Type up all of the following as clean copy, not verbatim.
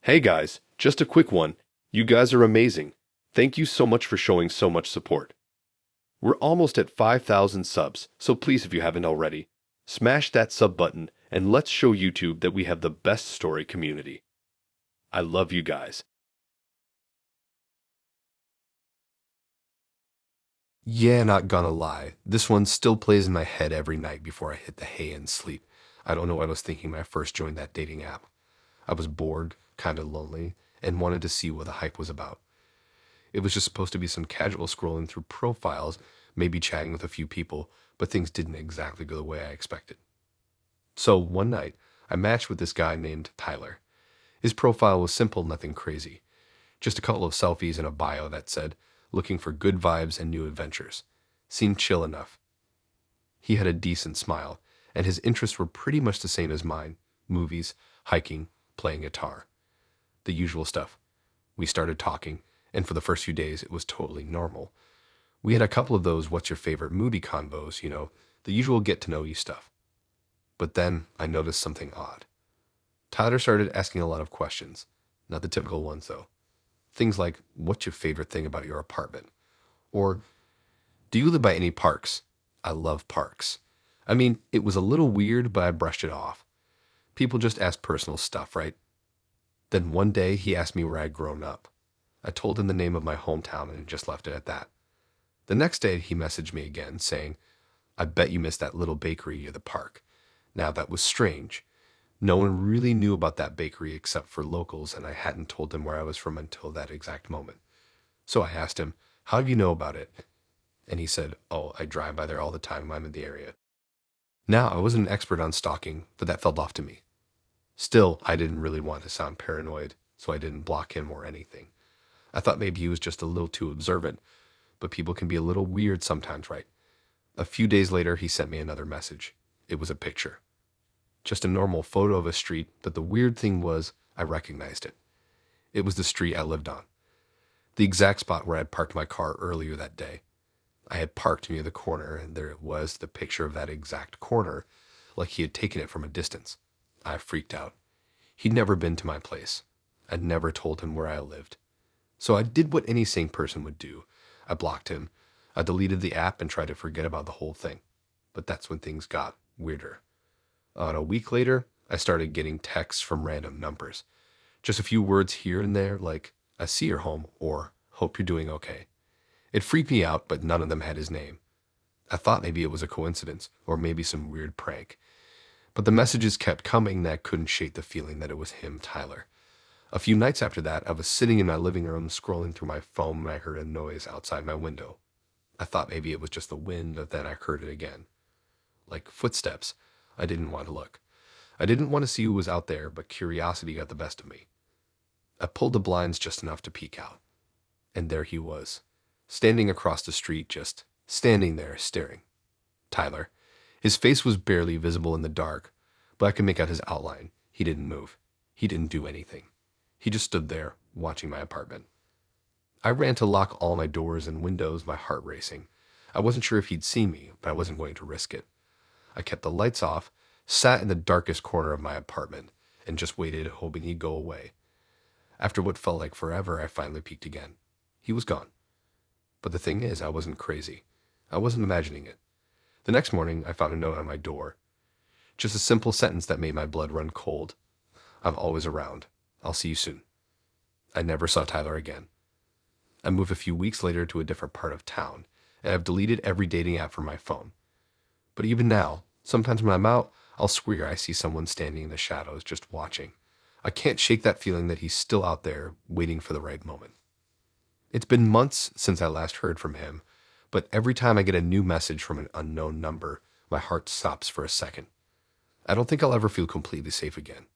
Hey guys, just a quick one. You guys are amazing. Thank you so much for showing so much support. We're almost at 5,000 subs, so please, if you haven't already, smash that sub button and let's show YouTube that we have the best story community. I love you guys. Yeah, not gonna lie. This one still plays in my head every night before I hit the hay and sleep. I don't know what I was thinking when I first joined that dating app. I was bored, kind of lonely, and wanted to see what the hype was about. It was just supposed to be some casual scrolling through profiles, maybe chatting with a few people, but things didn't exactly go the way I expected. So one night, I matched with this guy named Tyler. His profile was simple, nothing crazy. Just a couple of selfies and a bio that said, looking for good vibes and new adventures. Seemed chill enough. He had a decent smile, and his interests were pretty much the same as mine: movies, hiking, playing guitar. The usual stuff. We started talking, and for the first few days, it was totally normal. We had a couple of those what's your favorite movie convos, the usual get to know you stuff. But then I noticed something odd. Tyler started asking a lot of questions. Not the typical ones, though. Things like, what's your favorite thing about your apartment? Or, do you live by any parks? I love parks. I mean, it was a little weird, but I brushed it off. People just ask personal stuff, right? Then one day he asked me where I'd grown up. I told him the name of my hometown and just left it at that. The next day he messaged me again saying, I bet you missed that little bakery near the park. Now that was strange. No one really knew about that bakery except for locals, and I hadn't told him where I was from until that exact moment. So I asked him, how do you know about it? And he said, oh, I drive by there all the time when I'm in the area. Now, I wasn't an expert on stalking, but that felt off to me. Still, I didn't really want to sound paranoid, so I didn't block him or anything. I thought maybe he was just a little too observant, but people can be a little weird sometimes, right? A few days later, he sent me another message. It was a picture. Just a normal photo of a street, but the weird thing was, I recognized it. It was the street I lived on, the exact spot where I'd parked my car earlier that day. I had parked near the corner, and there it was, the picture of that exact corner, like he had taken it from a distance. I freaked out. He'd never been to my place. I'd never told him where I lived. So I did what any sane person would do. I blocked him. I deleted the app and tried to forget about the whole thing. But that's when things got weirder. A week later, I started getting texts from random numbers. Just a few words here and there, like, I see you're home, or hope you're doing okay. It freaked me out, but none of them had his name. I thought maybe it was a coincidence, or maybe some weird prank. But the messages kept coming, and I couldn't shake the feeling that it was him, Tyler. A few nights after that, I was sitting in my living room scrolling through my phone when I heard a noise outside my window. I thought maybe it was just the wind, but then I heard it again. Like footsteps. I didn't want to look. I didn't want to see who was out there, but curiosity got the best of me. I pulled the blinds just enough to peek out. And there he was, standing across the street, just standing there, staring. Tyler. His face was barely visible in the dark, but I could make out his outline. He didn't move. He didn't do anything. He just stood there, watching my apartment. I ran to lock all my doors and windows, my heart racing. I wasn't sure if he'd see me, but I wasn't going to risk it. I kept the lights off, sat in the darkest corner of my apartment, and just waited, hoping he'd go away. After what felt like forever, I finally peeked again. He was gone. But the thing is, I wasn't crazy. I wasn't imagining it. The next morning, I found a note on my door. Just a simple sentence that made my blood run cold. I'm always around. I'll see you soon. I never saw Tyler again. I moved a few weeks later to a different part of town, and I've deleted every dating app from my phone. But even now, sometimes when I'm out, I'll swear I see someone standing in the shadows just watching. I can't shake that feeling that he's still out there, waiting for the right moment. It's been months since I last heard from him, but every time I get a new message from an unknown number, my heart stops for a second. I don't think I'll ever feel completely safe again.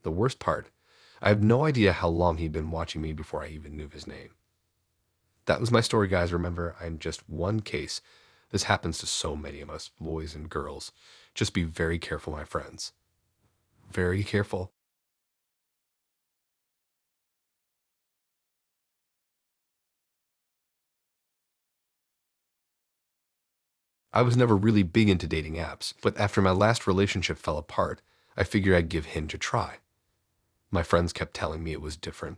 The worst part, I have no idea how long he'd been watching me before I even knew his name. That was my story, guys. Remember, I'm just one case. This happens to so many of us, boys and girls. Just be very careful, my friends. Very careful. I was never really big into dating apps, but after my last relationship fell apart, I figured I'd give Hinge a try. My friends kept telling me it was different,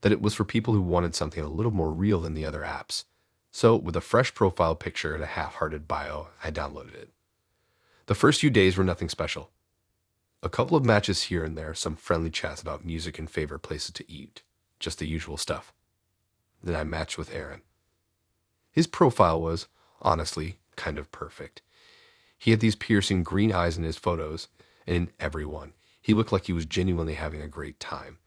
that it was for people who wanted something a little more real than the other apps. So, with a fresh profile picture and a half-hearted bio, I downloaded it. The first few days were nothing special. A couple of matches here and there, some friendly chats about music and favorite places to eat. Just the usual stuff. Then I matched with Aaron. His profile was, honestly, kind of perfect. He had these piercing green eyes in his photos, and in every one, he looked like he was genuinely having a great time.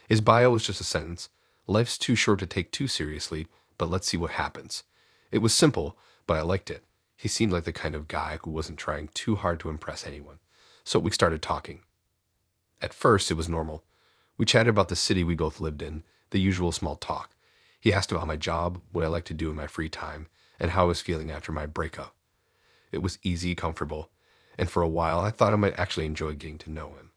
His bio was just a sentence: life's too short to take too seriously, but let's see what happens. It was simple, but I liked it. He seemed like the kind of guy who wasn't trying too hard to impress anyone. So we started talking. At first, it was normal. We chatted about the city we both lived in, the usual small talk. He asked about my job, what I like to do in my free time, and how I was feeling after my breakup. It was easy, comfortable, and for a while I thought I might actually enjoy getting to know him.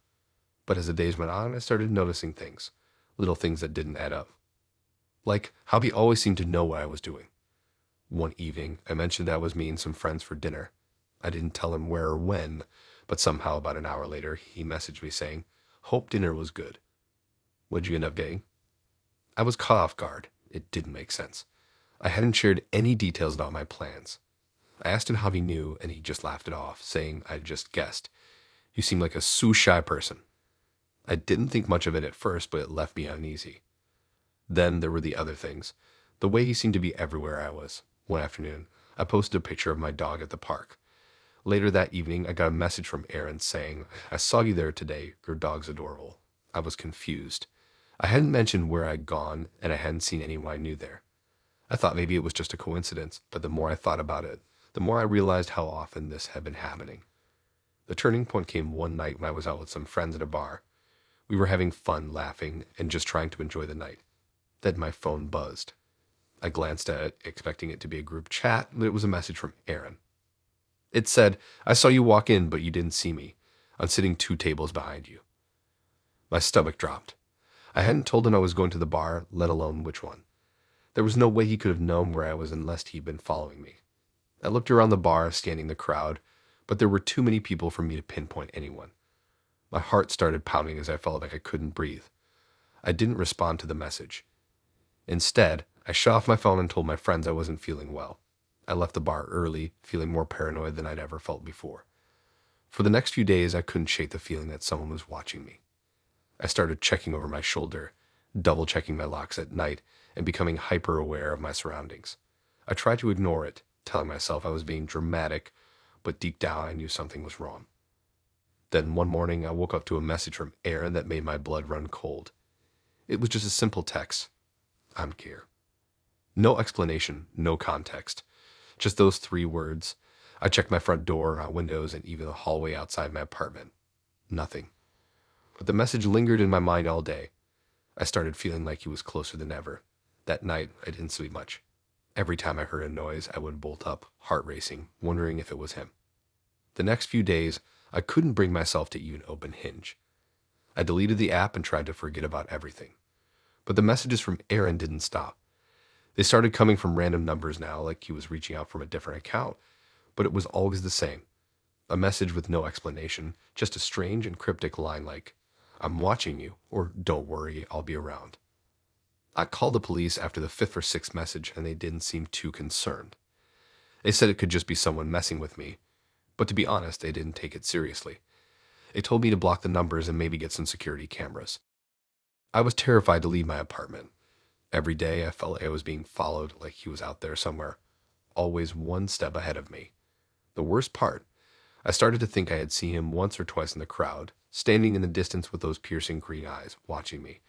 But as the days went on, I started noticing things, little things that didn't add up. Like how he always seemed to know what I was doing. One evening, I mentioned that I was meeting some friends for dinner. I didn't tell him where or when, but somehow about an hour later, he messaged me saying, "Hope dinner was good." What'd you end up getting? I was caught off guard. It didn't make sense. I hadn't shared any details about my plans. I asked him how he knew, and he just laughed it off, saying I'd just guessed. "You seem like a shy person." I didn't think much of it at first, but it left me uneasy. Then there were the other things. The way he seemed to be everywhere I was. One afternoon, I posted a picture of my dog at the park. Later that evening, I got a message from Aaron saying, "I saw you there today. Your dog's adorable." I was confused. I hadn't mentioned where I'd gone, and I hadn't seen anyone I knew there. I thought maybe it was just a coincidence, but the more I thought about it, the more I realized how often this had been happening. The turning point came one night when I was out with some friends at a bar. We were having fun, laughing, and just trying to enjoy the night. Then my phone buzzed. I glanced at it, expecting it to be a group chat, but it was a message from Aaron. It said, "I saw you walk in, but you didn't see me. I'm sitting 2 tables behind you." My stomach dropped. I hadn't told him I was going to the bar, let alone which one. There was no way he could have known where I was unless he'd been following me. I looked around the bar, scanning the crowd, but there were too many people for me to pinpoint anyone. My heart started pounding as I felt like I couldn't breathe. I didn't respond to the message. Instead, I shut off my phone and told my friends I wasn't feeling well. I left the bar early, feeling more paranoid than I'd ever felt before. For the next few days, I couldn't shake the feeling that someone was watching me. I started checking over my shoulder, double-checking my locks at night, and becoming hyper-aware of my surroundings. I tried to ignore it, telling myself I was being dramatic, but deep down I knew something was wrong. Then one morning, I woke up to a message from Aaron that made my blood run cold. It was just a simple text. "I'm here." No explanation, no context. Just those 3 words. I checked my front door, windows, and even the hallway outside my apartment. Nothing. But the message lingered in my mind all day. I started feeling like he was closer than ever. That night, I didn't sleep much. Every time I heard a noise, I would bolt up, heart racing, wondering if it was him. The next few days, I couldn't bring myself to even open Hinge. I deleted the app and tried to forget about everything. But the messages from Aaron didn't stop. They started coming from random numbers now, like he was reaching out from a different account, but it was always the same. A message with no explanation, just a strange and cryptic line like, "I'm watching you," or "Don't worry, I'll be around." I called the police after the 5th or 6th message, and they didn't seem too concerned. They said it could just be someone messing with me, but to be honest, they didn't take it seriously. They told me to block the numbers and maybe get some security cameras. I was terrified to leave my apartment. Every day I felt like I was being followed, like he was out there somewhere, always one step ahead of me. The worst part, I started to think I had seen him once or twice in the crowd, standing in the distance with those piercing green eyes, watching me.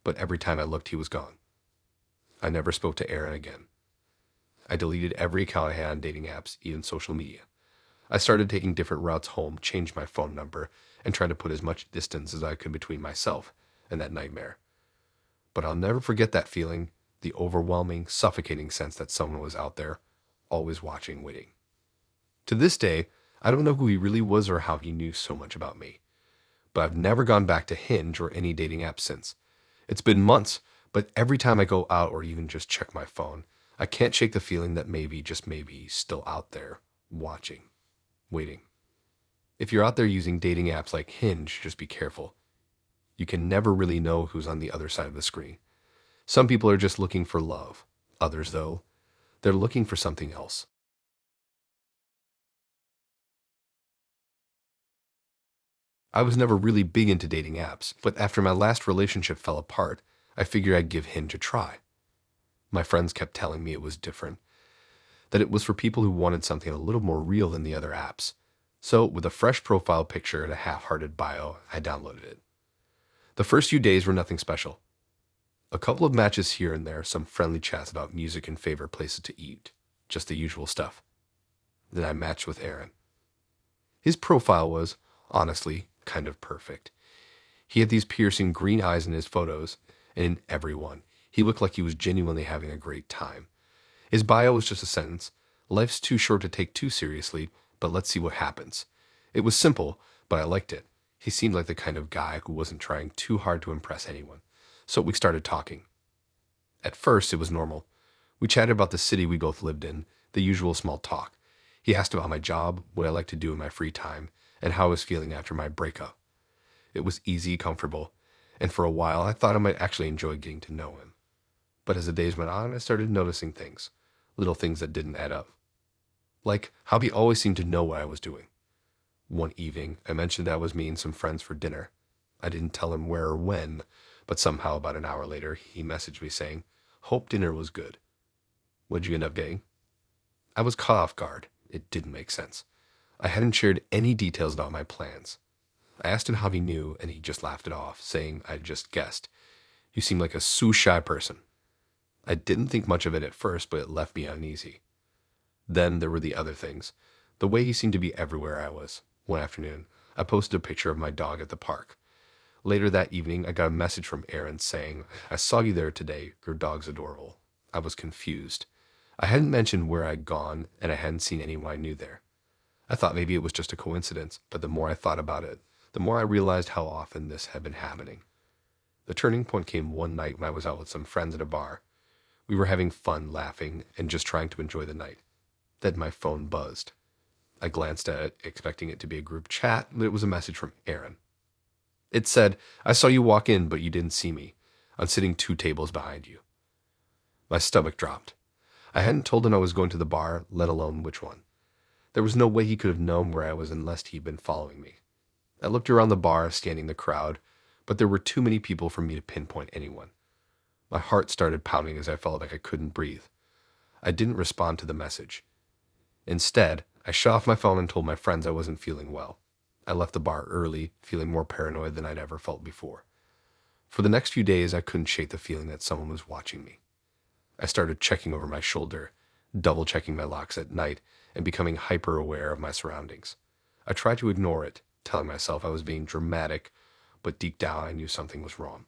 But every time I looked, he was gone. I never spoke to Aaron again. I deleted every account I had on dating apps, even social media. I started taking different routes home, changed my phone number, and tried to put as much distance as I could between myself and that nightmare. But I'll never forget that feeling, the overwhelming, suffocating sense that someone was out there, always watching, waiting. To this day, I don't know who he really was or how he knew so much about me. But I've never gone back to Hinge or any dating app since. It's been months, but every time I go out or even just check my phone, I can't shake the feeling that maybe, just maybe, he's still out there, watching, waiting. If you're out there using dating apps like Hinge, just be careful. You can never really know who's on the other side of the screen. Some people are just looking for love. Others, though, they're looking for something else. I was never really big into dating apps, but after my last relationship fell apart, I figured I'd give Hinge a try. My friends kept telling me it was different, that it was for people who wanted something a little more real than the other apps. So, with a fresh profile picture and a half-hearted bio, I downloaded it. The first few days were nothing special. A couple of matches here and there, some friendly chats about music and favorite places to eat, just the usual stuff. Then I matched with Aaron. His profile was, honestly, kind of perfect. He had these piercing green eyes in his photos, and in every one, he looked like he was genuinely having a great time. His bio was just a sentence: life's too short to take too seriously, but let's see what happens. It was simple, but I liked it. He seemed like the kind of guy who wasn't trying too hard to impress anyone. So we started talking. At first, it was normal. We chatted about the city we both lived in, the usual small talk. He asked about my job, what I like to do in my free time, and how I was feeling after my breakup. It was easy, comfortable, and for a while I thought I might actually enjoy getting to know him. But as the days went on, I started noticing things, little things that didn't add up. Like how he always seemed to know what I was doing. One evening, I mentioned I was meeting some friends for dinner. I didn't tell him where or when, but somehow about an hour later, he messaged me saying, "Hope dinner was good." What'd you end up getting? I was caught off guard. It didn't make sense. I hadn't shared any details about my plans. I asked him how he knew, and he just laughed it off, saying I'd just guessed. "You seem like a shy person." I didn't think much of it at first, but it left me uneasy. Then there were the other things. The way he seemed to be everywhere I was. One afternoon, I posted a picture of my dog at the park. Later that evening, I got a message from Aaron saying, "I saw you there today. Your dog's adorable." I was confused. I hadn't mentioned where I'd gone, and I hadn't seen anyone I knew there. I thought maybe it was just a coincidence, but the more I thought about it, the more I realized how often this had been happening. The turning point came one night when I was out with some friends at a bar. We were having fun, laughing, and just trying to enjoy the night. Then my phone buzzed. I glanced at it, expecting it to be a group chat, but it was a message from Aaron. It said, "I saw you walk in, but you didn't see me. I'm sitting 2 tables behind you." My stomach dropped. I hadn't told him I was going to the bar, let alone which one. There was no way he could have known where I was unless he'd been following me. I looked around the bar, scanning the crowd, but there were too many people for me to pinpoint anyone. My heart started pounding as I felt like I couldn't breathe. I didn't respond to the message. Instead, I shut off my phone and told my friends I wasn't feeling well. I left the bar early, feeling more paranoid than I'd ever felt before. For the next few days, I couldn't shake the feeling that someone was watching me. I started checking over my shoulder, double-checking my locks at night, and becoming hyper-aware of my surroundings. I tried to ignore it, telling myself I was being dramatic, but deep down I knew something was wrong.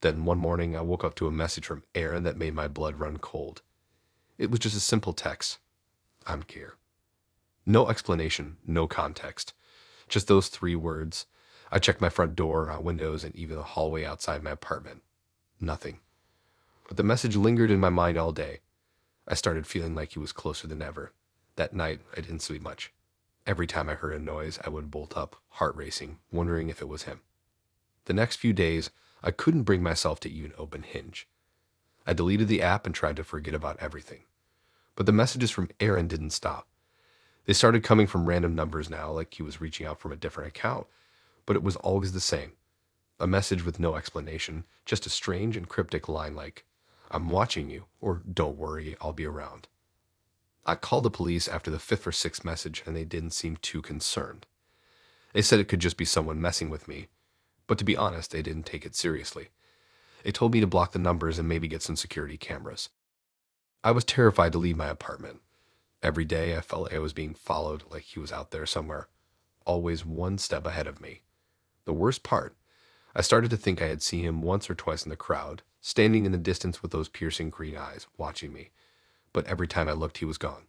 Then one morning, I woke up to a message from Aaron that made my blood run cold. It was just a simple text. "I'm here." No explanation, no context. Just those 3 words. I checked my front door, windows, and even the hallway outside my apartment. Nothing. But the message lingered in my mind all day. I started feeling like he was closer than ever. That night, I didn't sleep much. Every time I heard a noise, I would bolt up, heart racing, wondering if it was him. The next few days, I couldn't bring myself to even open Hinge. I deleted the app and tried to forget about everything. But the messages from Aaron didn't stop. They started coming from random numbers now, like he was reaching out from a different account, but it was always the same. A message with no explanation, just a strange and cryptic line like, "I'm watching you," or "Don't worry, I'll be around." I called the police after the 5th or 6th message, and they didn't seem too concerned. They said it could just be someone messing with me, but to be honest, they didn't take it seriously. They told me to block the numbers and maybe get some security cameras. I was terrified to leave my apartment. Every day I felt like I was being followed, like he was out there somewhere, always one step ahead of me. The worst part, I started to think I had seen him once or twice in the crowd, standing in the distance with those piercing green eyes, watching me. But every time I looked, he was gone.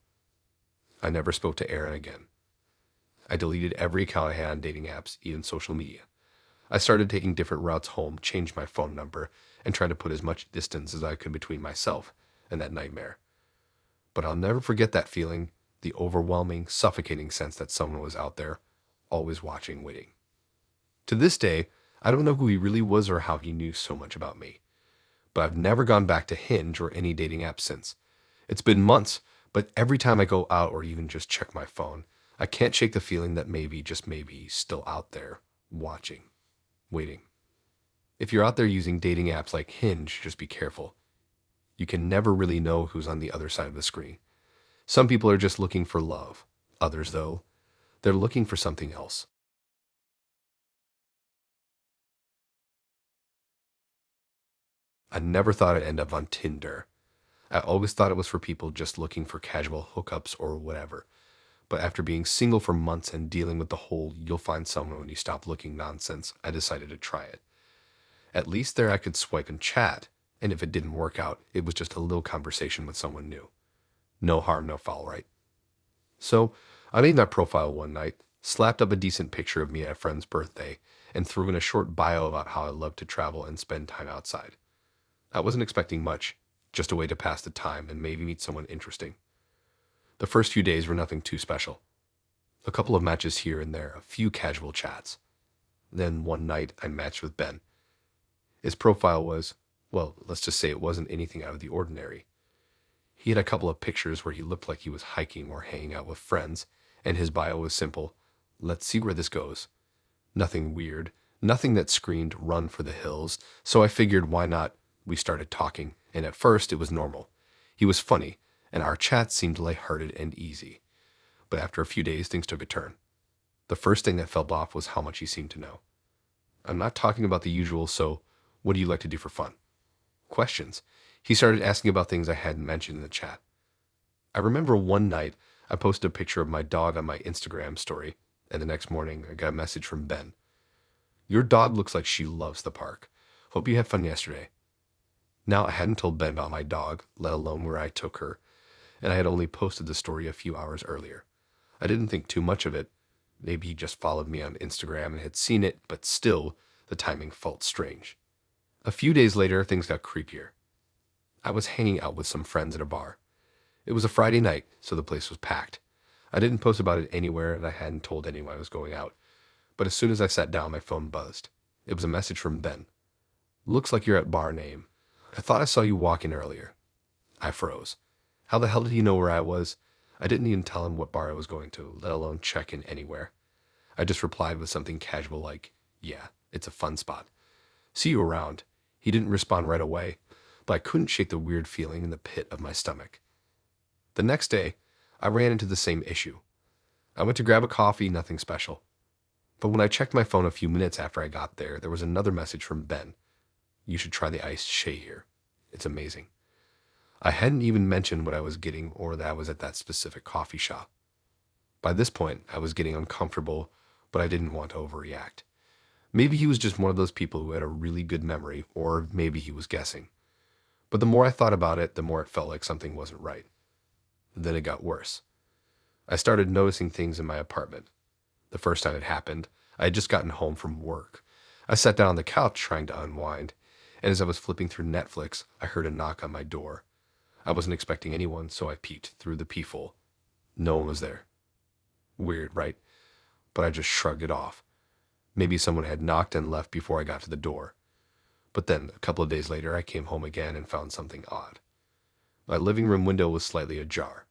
I never spoke to Aaron again. I deleted every account I had on dating apps, even social media. I started taking different routes home, changed my phone number, and tried to put as much distance as I could between myself and that nightmare. But I'll never forget that feeling, the overwhelming, suffocating sense that someone was out there, always watching, waiting. To this day, I don't know who he really was or how he knew so much about me. But I've never gone back to Hinge or any dating app since. It's been months, but every time I go out or even just check my phone, I can't shake the feeling that maybe, just maybe, he's still out there, watching, waiting. If you're out there using dating apps like Hinge, just be careful. You can never really know who's on the other side of the screen. Some people are just looking for love. Others, though, they're looking for something else. I never thought I'd end up on Tinder. I always thought it was for people just looking for casual hookups or whatever. But after being single for months and dealing with the whole you'll find someone when you stop looking nonsense, I decided to try it. At least there I could swipe and chat, and if it didn't work out, it was just a little conversation with someone new. No harm, no foul, right? So I made my profile one night, slapped up a decent picture of me at a friend's birthday, and threw in a short bio about how I love to travel and spend time outside. I wasn't expecting much, just a way to pass the time and maybe meet someone interesting. The first few days were nothing too special. A couple of matches here and there, a few casual chats. Then one night I matched with Ben. His profile was, well, let's just say it wasn't anything out of the ordinary. He had a couple of pictures where he looked like he was hiking or hanging out with friends, and his bio was simple, let's see where this goes. Nothing weird, nothing that screamed run for the hills, so I figured why not. We started talking, and at first it was normal. He was funny, and our chat seemed lighthearted and easy. But after a few days, things took a turn. The first thing that fell off was how much he seemed to know. I'm not talking about the usual, so what do you like to do for fun? Questions. He started asking about things I hadn't mentioned in the chat. I remember one night I posted a picture of my dog on my Instagram story, and the next morning I got a message from Ben. Your dog looks like she loves the park. Hope you had fun yesterday. Now, I hadn't told Ben about my dog, let alone where I took her, and I had only posted the story a few hours earlier. I didn't think too much of it. Maybe he just followed me on Instagram and had seen it, but still, the timing felt strange. A few days later, things got creepier. I was hanging out with some friends at a bar. It was a Friday night, so the place was packed. I didn't post about it anywhere, and I hadn't told anyone I was going out. But as soon as I sat down, my phone buzzed. It was a message from Ben. Looks like you're at bar name. I thought I saw you walk in earlier. I froze. How the hell did he know where I was? I didn't even tell him what bar I was going to, let alone check in anywhere. I just replied with something casual like, yeah, it's a fun spot. See you around. He didn't respond right away, but I couldn't shake the weird feeling in the pit of my stomach. The next day, I ran into the same issue. I went to grab a coffee, nothing special. But when I checked my phone a few minutes after I got there, there was another message from Ben. You should try the iced shea here. It's amazing. I hadn't even mentioned what I was getting or that I was at that specific coffee shop. By this point, I was getting uncomfortable, but I didn't want to overreact. Maybe he was just one of those people who had a really good memory, or maybe he was guessing. But the more I thought about it, the more it felt like something wasn't right. Then it got worse. I started noticing things in my apartment. The first time it happened, I had just gotten home from work. I sat down on the couch trying to unwind, and as I was flipping through Netflix, I heard a knock on my door. I wasn't expecting anyone, so I peeked through the peephole. No one was there. Weird, right? But I just shrugged it off. Maybe someone had knocked and left before I got to the door. But then, a couple of days later, I came home again and found something odd. My living room window was slightly ajar.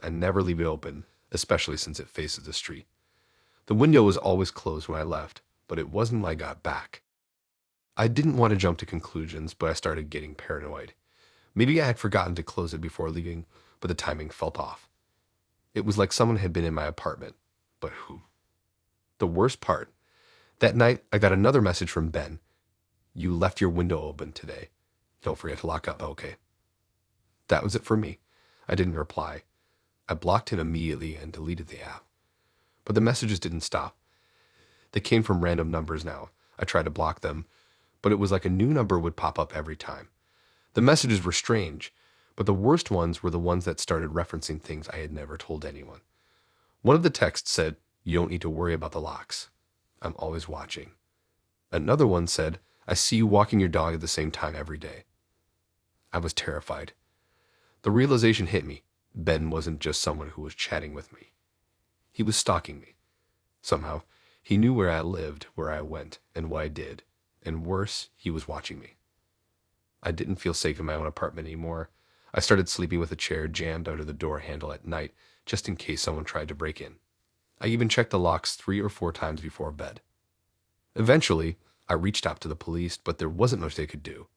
I never leave it open, especially since it faces the street. The window was always closed when I left, but it wasn't when I got back. I didn't want to jump to conclusions, but I started getting paranoid. Maybe I had forgotten to close it before leaving, but the timing felt off. It was like someone had been in my apartment, but who? The worst part, that night I got another message from Ben. You left your window open today. Don't forget to lock up, okay? That was it for me. I didn't reply. I blocked him immediately and deleted the app. But the messages didn't stop. They came from random numbers now. I tried to block them, but it was like a new number would pop up every time. The messages were strange, but the worst ones were the ones that started referencing things I had never told anyone. One of the texts said, you don't need to worry about the locks. I'm always watching. Another one said, I see you walking your dog at the same time every day. I was terrified. The realization hit me. Ben wasn't just someone who was chatting with me. He was stalking me. Somehow, he knew where I lived, where I went, and what I did, and worse, he was watching me. I didn't feel safe in my own apartment anymore. I started sleeping with a chair jammed under the door handle at night, just in case someone tried to break in. I even checked the locks 3 or 4 times before bed. Eventually, I reached out to the police, but there wasn't much they could do.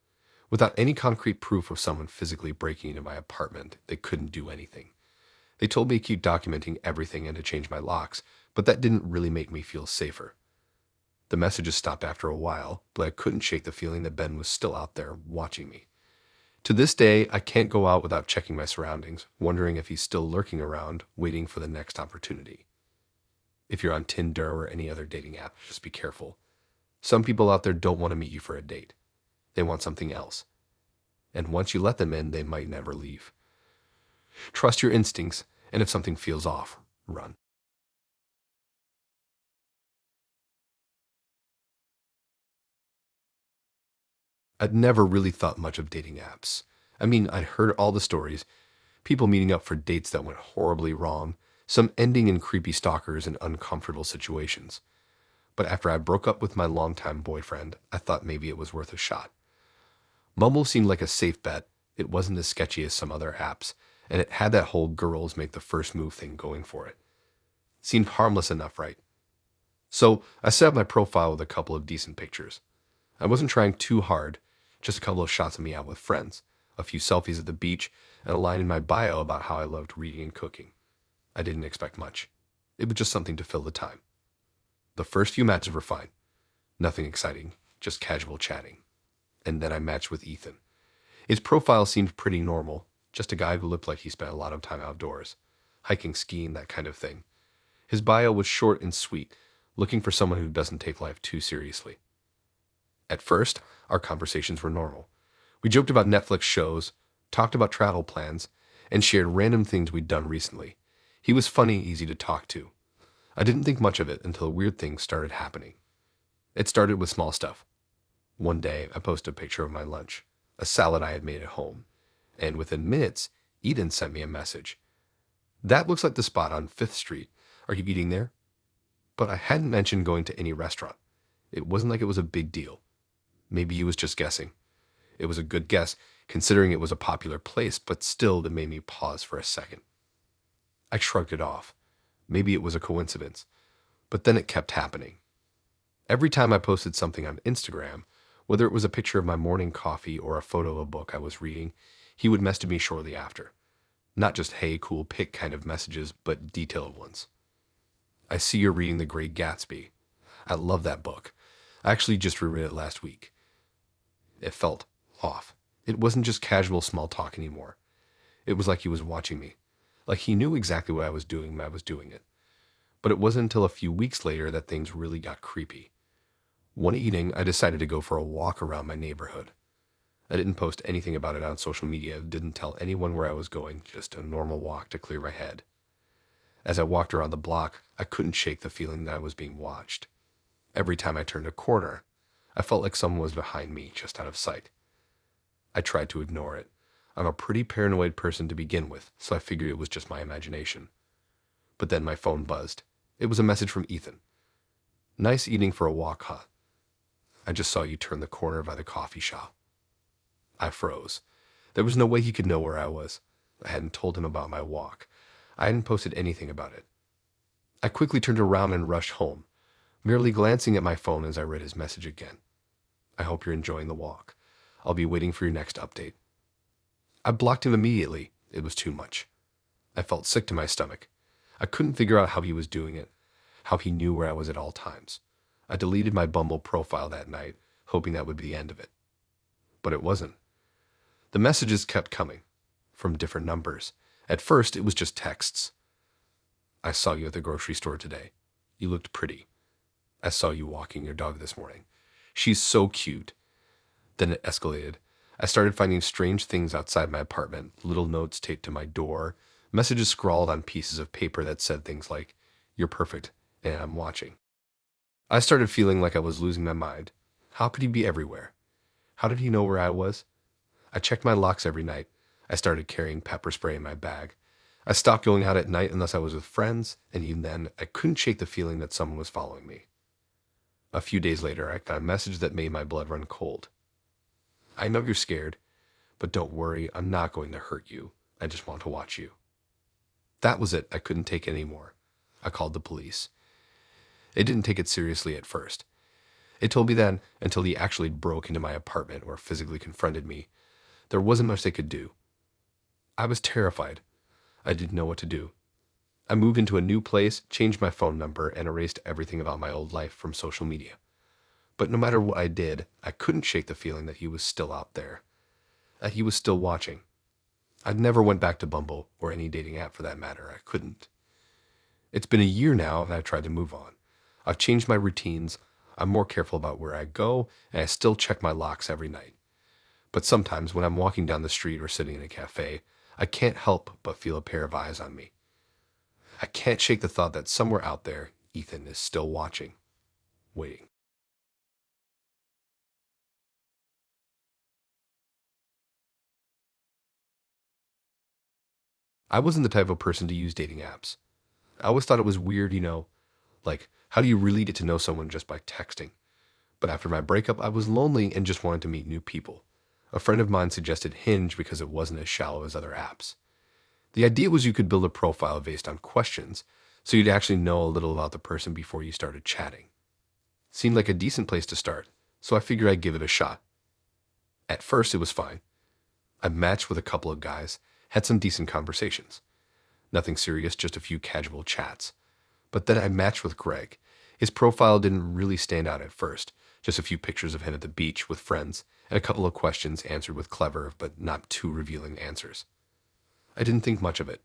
Without any concrete proof of someone physically breaking into my apartment, they couldn't do anything. They told me to keep documenting everything and to change my locks, but that didn't really make me feel safer. The messages stopped after a while, but I couldn't shake the feeling that Ben was still out there watching me. To this day, I can't go out without checking my surroundings, wondering if he's still lurking around, waiting for the next opportunity. If you're on Tinder or any other dating app, just be careful. Some people out there don't want to meet you for a date. They want something else. And once you let them in, they might never leave. Trust your instincts, and if something feels off, run. I'd never really thought much of dating apps. I mean, I'd heard all the stories, people meeting up for dates that went horribly wrong, some ending in creepy stalkers and uncomfortable situations. But after I broke up with my longtime boyfriend, I thought maybe it was worth a shot. Bumble seemed like a safe bet. It wasn't as sketchy as some other apps, and it had that whole girls make the first move thing going for it. Seemed harmless enough, right? So I set up my profile with a couple of decent pictures. I wasn't trying too hard, just a couple of shots of me out with friends, a few selfies at the beach, and a line in my bio about how I loved reading and cooking. I didn't expect much. It was just something to fill the time. The first few matches were fine. Nothing exciting, just casual chatting. And then I matched with Ethan. His profile seemed pretty normal, just a guy who looked like he spent a lot of time outdoors, hiking, skiing, that kind of thing. His bio was short and sweet, looking for someone who doesn't take life too seriously. At first, our conversations were normal. We joked about Netflix shows, talked about travel plans, and shared random things we'd done recently. He was funny, easy to talk to. I didn't think much of it until weird things started happening. It started with small stuff. One day, I posted a picture of my lunch, a salad I had made at home, and within minutes, Eden sent me a message. "That looks like the spot on 5th Street. Are you eating there?" But I hadn't mentioned going to any restaurant. It wasn't like it was a big deal. Maybe he was just guessing. It was a good guess, considering it was a popular place, but still it made me pause for a second. I shrugged it off. Maybe it was a coincidence. But then it kept happening. Every time I posted something on Instagram, whether it was a picture of my morning coffee or a photo of a book I was reading, he would message me shortly after. Not just "hey, cool pic" kind of messages, but detailed ones. "I see you're reading The Great Gatsby. I love that book. I actually just reread it last week." It felt off. It wasn't just casual small talk anymore. It was like he was watching me. Like he knew exactly what I was doing when I was doing it. But it wasn't until a few weeks later that things really got creepy. One evening, I decided to go for a walk around my neighborhood. I didn't post anything about it on social media, didn't tell anyone where I was going, just a normal walk to clear my head. As I walked around the block, I couldn't shake the feeling that I was being watched. Every time I turned a corner, I felt like someone was behind me, just out of sight. I tried to ignore it. I'm a pretty paranoid person to begin with, so I figured it was just my imagination. But then my phone buzzed. It was a message from Ethan. "Nice evening for a walk, huh? I just saw you turn the corner by the coffee shop." I froze. There was no way he could know where I was. I hadn't told him about my walk. I hadn't posted anything about it. I quickly turned around and rushed home, merely glancing at my phone as I read his message again. "I hope you're enjoying the walk. I'll be waiting for your next update." I blocked him immediately. It was too much. I felt sick to my stomach. I couldn't figure out how he was doing it, how he knew where I was at all times. I deleted my Bumble profile that night, hoping that would be the end of it. But it wasn't. The messages kept coming, from different numbers. At first, it was just texts. "I saw you at the grocery store today. You looked pretty. I saw you walking your dog this morning. She's so cute." Then it escalated. I started finding strange things outside my apartment, little notes taped to my door, messages scrawled on pieces of paper that said things like, "You're perfect, and I'm watching." I started feeling like I was losing my mind. How could he be everywhere? How did he know where I was? I checked my locks every night. I started carrying pepper spray in my bag. I stopped going out at night unless I was with friends, and even then, I couldn't shake the feeling that someone was following me. A few days later, I got a message that made my blood run cold. I know you're scared, but don't worry, I'm not going to hurt you. I just want to watch you. That was it. I couldn't take it anymore. I called the police. It didn't take it seriously at first. It told me then, until he actually broke into my apartment or physically confronted me, there wasn't much they could do. I was terrified. I didn't know what to do. I moved into a new place, changed my phone number, and erased everything about my old life from social media. But no matter what I did, I couldn't shake the feeling that he was still out there, that he was still watching. I never went back to Bumble, or any dating app for that matter. I couldn't. It's been a year now, and I've tried to move on. I've changed my routines. I'm more careful about where I go, and I still check my locks every night. But sometimes when I'm walking down the street or sitting in a cafe, I can't help but feel a pair of eyes on me. I can't shake the thought that somewhere out there, Ethan is still watching, waiting. I wasn't the type of person to use dating apps. I always thought it was weird, like, how do you really get to know someone just by texting? But after my breakup, I was lonely and just wanted to meet new people. A friend of mine suggested Hinge because it wasn't as shallow as other apps. The idea was you could build a profile based on questions, so you'd actually know a little about the person before you started chatting. Seemed like a decent place to start, so I figured I'd give it a shot. At first, it was fine. I matched with a couple of guys, had some decent conversations. Nothing serious, just a few casual chats. But then I matched with Greg. His profile didn't really stand out at first, just a few pictures of him at the beach with friends, and a couple of questions answered with clever but not too revealing answers. I didn't think much of it.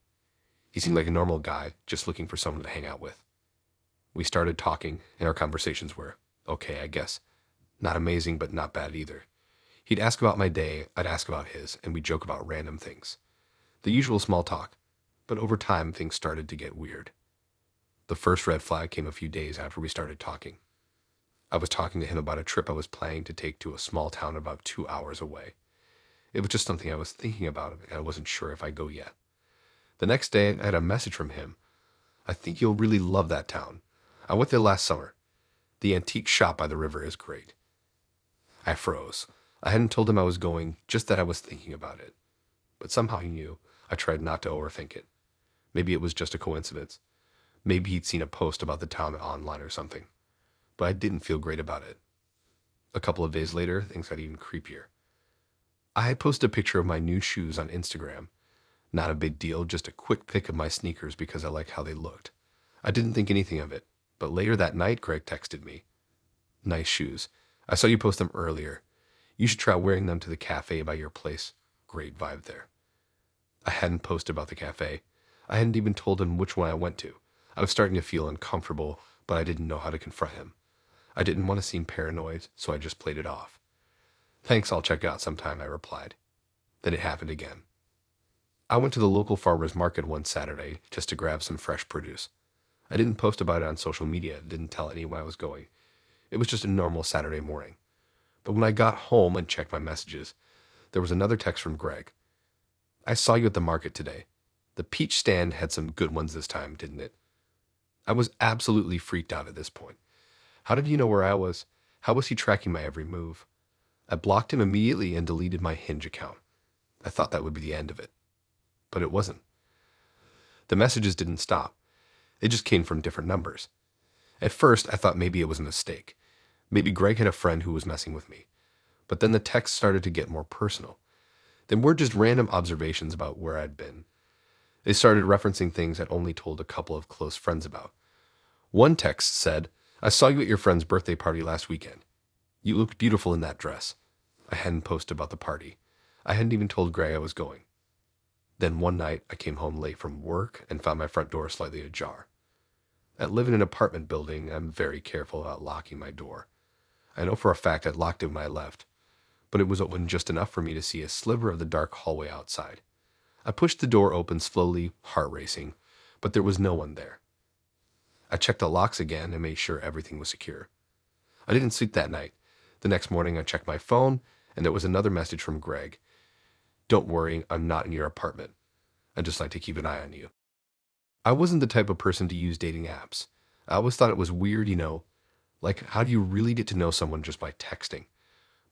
He seemed like a normal guy, just looking for someone to hang out with. We started talking, and our conversations were, okay, I guess. Not amazing, but not bad either. He'd ask about my day, I'd ask about his, and we'd joke about random things. The usual small talk, but over time things started to get weird. The first red flag came a few days after we started talking. I was talking to him about a trip I was planning to take to a small town about 2 hours away. It was just something I was thinking about, and I wasn't sure if I'd go yet. The next day, I had a message from him. I think you'll really love that town. I went there last summer. The antique shop by the river is great. I froze. I hadn't told him I was going, just that I was thinking about it. But somehow he knew. I tried not to overthink it. Maybe it was just a coincidence. Maybe he'd seen a post about the town online or something. But I didn't feel great about it. A couple of days later, things got even creepier. I had posted a picture of my new shoes on Instagram. Not a big deal, just a quick pic of my sneakers because I liked how they looked. I didn't think anything of it. But later that night, Greg texted me. Nice shoes. I saw you post them earlier. You should try wearing them to the cafe by your place. Great vibe there. I hadn't posted about the cafe. I hadn't even told him which one I went to. I was starting to feel uncomfortable, but I didn't know how to confront him. I didn't want to seem paranoid, so I just played it off. Thanks, I'll check it out sometime, I replied. Then it happened again. I went to the local farmer's market one Saturday just to grab some fresh produce. I didn't post about it on social media, didn't tell anyone I was going. It was just a normal Saturday morning. But when I got home and checked my messages, there was another text from Greg. I saw you at the market today. The peach stand had some good ones this time, didn't it? I was absolutely freaked out at this point. How did he know where I was? How was he tracking my every move? I blocked him immediately and deleted my Hinge account. I thought that would be the end of it. But it wasn't. The messages didn't stop. They just came from different numbers. At first, I thought maybe it was a mistake. Maybe Greg had a friend who was messing with me. But then the texts started to get more personal. Then were just random observations about where I'd been. They started referencing things I'd only told a couple of close friends about. One text said, I saw you at your friend's birthday party last weekend. You looked beautiful in that dress. I hadn't posted about the party. I hadn't even told Greg I was going. Then one night, I came home late from work and found my front door slightly ajar. I live in an apartment building. I'm very careful about locking my door. I know for a fact I'd locked it when I left, but it was open just enough for me to see a sliver of the dark hallway outside. I pushed the door open slowly, heart racing, but there was no one there. I checked the locks again and made sure everything was secure. I didn't sleep that night. The next morning, I checked my phone, and there was another message from Greg. Don't worry, I'm not in your apartment. I'd just like to keep an eye on you. I wasn't the type of person to use dating apps. I always thought it was weird, Like, how do you really get to know someone just by texting?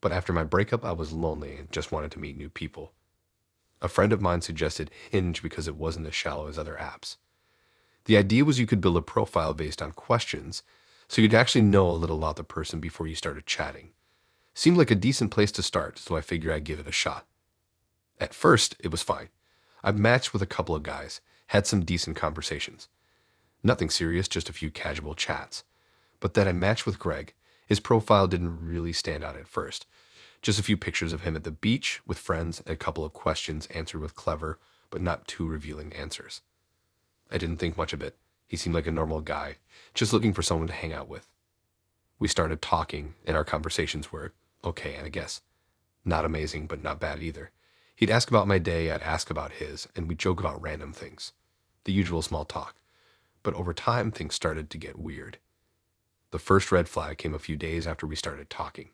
But after my breakup, I was lonely and just wanted to meet new people. A friend of mine suggested Hinge because it wasn't as shallow as other apps. The idea was you could build a profile based on questions, so you'd actually know a little about the person before you started chatting. Seemed like a decent place to start, so I figured I'd give it a shot. At first, it was fine. I matched with a couple of guys, had some decent conversations. Nothing serious, just a few casual chats. But then I matched with Greg. His profile didn't really stand out at first. Just a few pictures of him at the beach with friends and a couple of questions answered with clever, but not too revealing answers. I didn't think much of it. He seemed like a normal guy, just looking for someone to hang out with. We started talking, and our conversations were okay, I guess. Not amazing, but not bad either. He'd ask about my day, I'd ask about his, and we'd joke about random things. The usual small talk. But over time, things started to get weird. The first red flag came a few days after we started talking.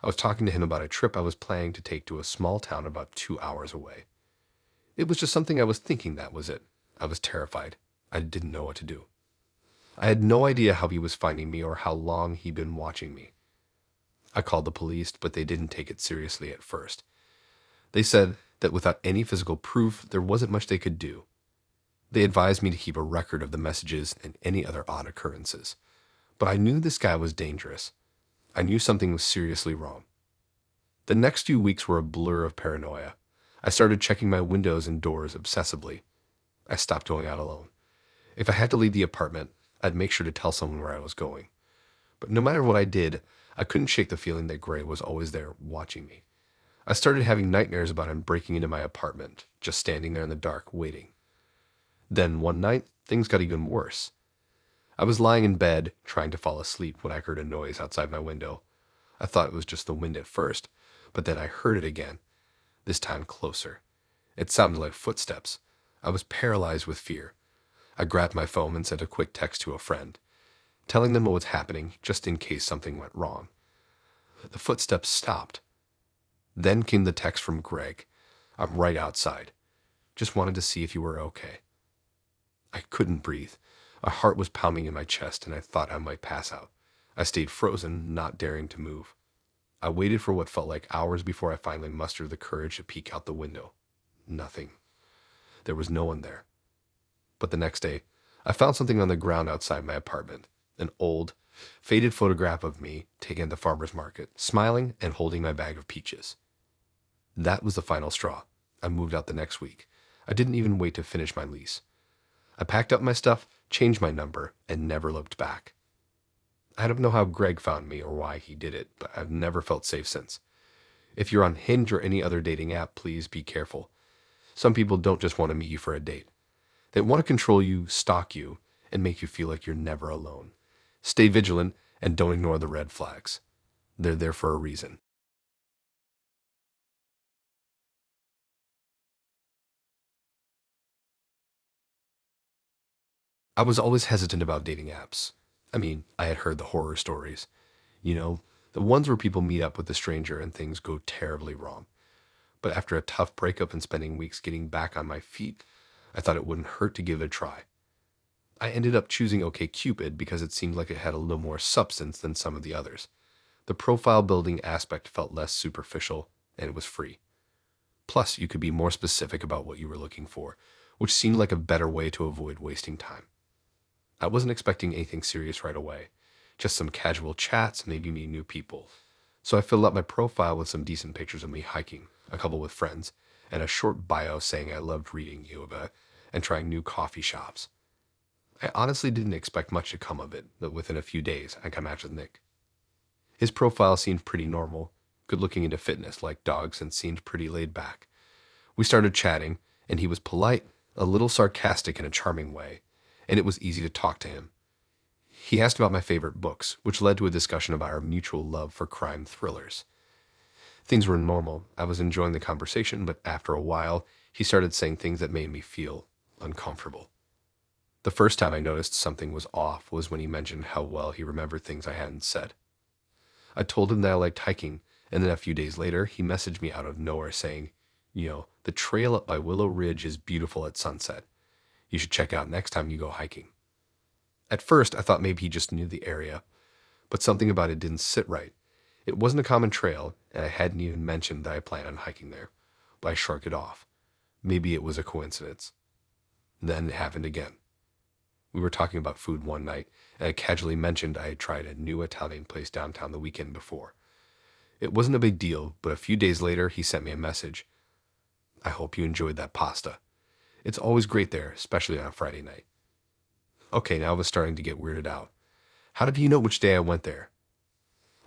I was talking to him about a trip I was planning to take to a small town about 2 hours away. It was just something I was thinking, that was it. I was terrified. I didn't know what to do. I had no idea how he was finding me or how long he'd been watching me. I called the police, but they didn't take it seriously at first. They said that without any physical proof, there wasn't much they could do. They advised me to keep a record of the messages and any other odd occurrences. But I knew this guy was dangerous. I knew something was seriously wrong. The next few weeks were a blur of paranoia. I started checking my windows and doors obsessively. I stopped going out alone. If I had to leave the apartment, I'd make sure to tell someone where I was going. But no matter what I did, I couldn't shake the feeling that Gray was always there watching me. I started having nightmares about him breaking into my apartment, just standing there in the dark, waiting. Then one night, things got even worse. I was lying in bed, trying to fall asleep when I heard a noise outside my window. I thought it was just the wind at first, but then I heard it again, this time closer. It sounded like footsteps. I was paralyzed with fear. I grabbed my phone and sent a quick text to a friend, telling them what was happening just in case something went wrong. The footsteps stopped. Then came the text from Greg. I'm right outside. Just wanted to see if you were okay. I couldn't breathe. My heart was pounding in my chest, and I thought I might pass out. I stayed frozen, not daring to move. I waited for what felt like hours before I finally mustered the courage to peek out the window. Nothing. There was no one there. But the next day, I found something on the ground outside my apartment. An old, faded photograph of me taken at the farmer's market, smiling and holding my bag of peaches. That was the final straw. I moved out the next week. I didn't even wait to finish my lease. I packed up my stuff, changed my number, and never looked back. I don't know how Greg found me or why he did it, but I've never felt safe since. If you're on Hinge or any other dating app, please be careful. Some people don't just want to meet you for a date. They want to control you, stalk you, and make you feel like you're never alone. Stay vigilant and don't ignore the red flags. They're there for a reason. I was always hesitant about dating apps. I mean, I had heard the horror stories. You know, the ones where people meet up with a stranger and things go terribly wrong. But after a tough breakup and spending weeks getting back on my feet, I thought it wouldn't hurt to give it a try. I ended up choosing OkCupid because it seemed like it had a little more substance than some of the others. The profile building aspect felt less superficial, and it was free. Plus, you could be more specific about what you were looking for, which seemed like a better way to avoid wasting time. I wasn't expecting anything serious right away, just some casual chats, maybe meeting new people. So I filled up my profile with some decent pictures of me hiking, a couple with friends, and a short bio saying I loved reading yoga and trying new coffee shops. I honestly didn't expect much to come of it, but within a few days, I got matched with Nick. His profile seemed pretty normal, good looking into fitness, like dogs, and seemed pretty laid back. We started chatting, and he was polite, a little sarcastic in a charming way, and it was easy to talk to him. He asked about my favorite books, which led to a discussion about our mutual love for crime thrillers. Things were normal. I was enjoying the conversation, but after a while, he started saying things that made me feel uncomfortable. The first time I noticed something was off was when he mentioned how well he remembered things I hadn't said. I told him that I liked hiking, and then a few days later, he messaged me out of nowhere saying, the trail up by Willow Ridge is beautiful at sunset. You should check out next time you go hiking. At first, I thought maybe he just knew the area, but something about it didn't sit right. It wasn't a common trail, and I hadn't even mentioned that I planned on hiking there, but I shrugged it off. Maybe it was a coincidence. Then it happened again. We were talking about food one night, and I casually mentioned I had tried a new Italian place downtown the weekend before. It wasn't a big deal, but a few days later he sent me a message. I hope you enjoyed that pasta. It's always great there, especially on a Friday night. Okay, now I was starting to get weirded out. How did he know which day I went there?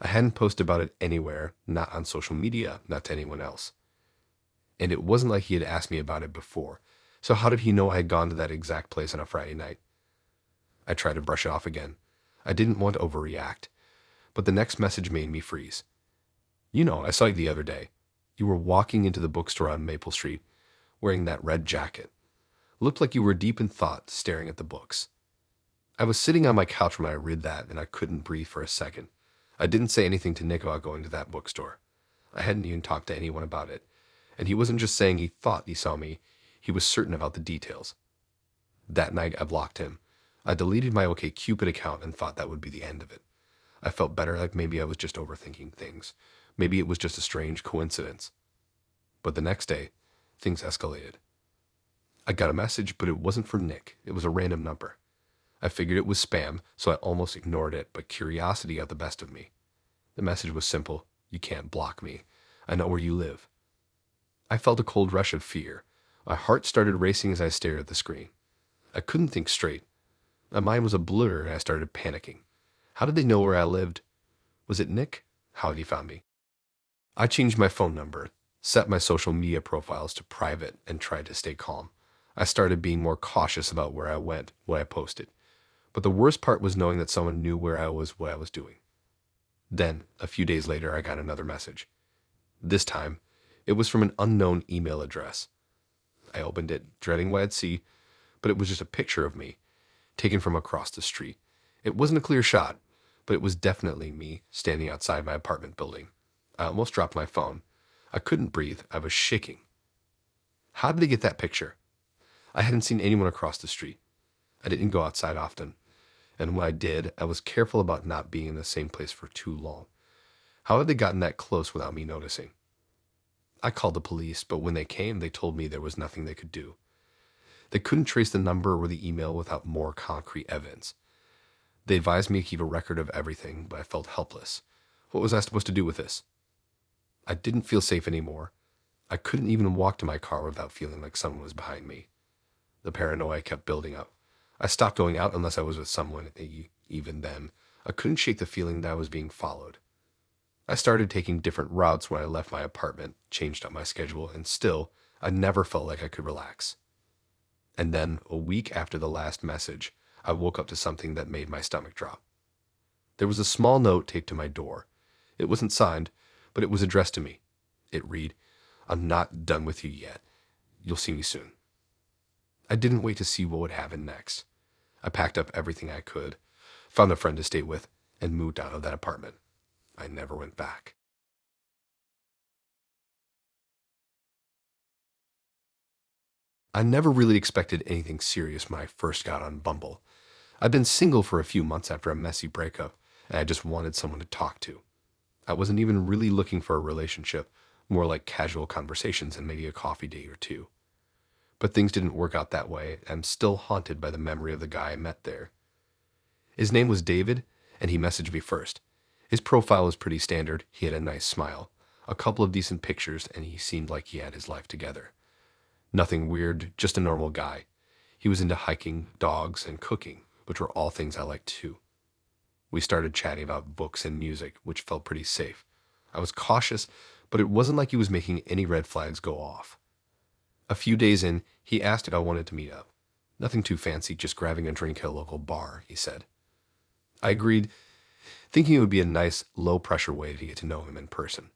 I hadn't posted about it anywhere, not on social media, not to anyone else. And it wasn't like he had asked me about it before, so how did he know I had gone to that exact place on a Friday night? I tried to brush it off again. I didn't want to overreact, but the next message made me freeze. You know, I saw you the other day. You were walking into the bookstore on Maple Street, wearing that red jacket. Looked like you were deep in thought, staring at the books. I was sitting on my couch when I read that, and I couldn't breathe for a second. I didn't say anything to Nick about going to that bookstore. I hadn't even talked to anyone about it. And he wasn't just saying he thought he saw me, he was certain about the details. That night, I blocked him. I deleted my OkCupid account and thought that would be the end of it. I felt better, like maybe I was just overthinking things. Maybe it was just a strange coincidence. But the next day, things escalated. I got a message, but it wasn't from Nick. It was a random number. I figured it was spam, so I almost ignored it, but curiosity got the best of me. The message was simple. You can't block me. I know where you live. I felt a cold rush of fear. My heart started racing as I stared at the screen. I couldn't think straight. My mind was a blur, and I started panicking. How did they know where I lived? Was it Nick? How had he found me? I changed my phone number, set my social media profiles to private, and tried to stay calm. I started being more cautious about where I went, what I posted. But the worst part was knowing that someone knew where I was, what I was doing. Then, a few days later, I got another message. This time, it was from an unknown email address. I opened it, dreading what I'd see, but it was just a picture of me, taken from across the street. It wasn't a clear shot, but it was definitely me standing outside my apartment building. I almost dropped my phone. I couldn't breathe. I was shaking. How did they get that picture? I hadn't seen anyone across the street. I didn't go outside often. And when I did, I was careful about not being in the same place for too long. How had they gotten that close without me noticing? I called the police, but when they came, they told me there was nothing they could do. They couldn't trace the number or the email without more concrete evidence. They advised me to keep a record of everything, but I felt helpless. What was I supposed to do with this? I didn't feel safe anymore. I couldn't even walk to my car without feeling like someone was behind me. The paranoia kept building up. I stopped going out unless I was with someone. Even then, I couldn't shake the feeling that I was being followed. I started taking different routes when I left my apartment, changed up my schedule, and still, I never felt like I could relax. And then, a week after the last message, I woke up to something that made my stomach drop. There was a small note taped to my door. It wasn't signed, but it was addressed to me. It read, "I'm not done with you yet. You'll see me soon." I didn't wait to see what would happen next. I packed up everything I could, found a friend to stay with, and moved out of that apartment. I never went back. I never really expected anything serious when I first got on Bumble. I'd been single for a few months after a messy breakup, and I just wanted someone to talk to. I wasn't even really looking for a relationship, more like casual conversations and maybe a coffee date or two. But things didn't work out that way. I'm still haunted by the memory of the guy I met there. His name was David, and he messaged me first. His profile was pretty standard. He had a nice smile, a couple of decent pictures, and he seemed like he had his life together. Nothing weird, just a normal guy. He was into hiking, dogs, and cooking, which were all things I liked too. We started chatting about books and music, which felt pretty safe. I was cautious, but it wasn't like he was making any red flags go off. A few days in, he asked if I wanted to meet up. Nothing too fancy, just grabbing a drink at a local bar, he said. I agreed, thinking it would be a nice, low-pressure way to get to know him in person.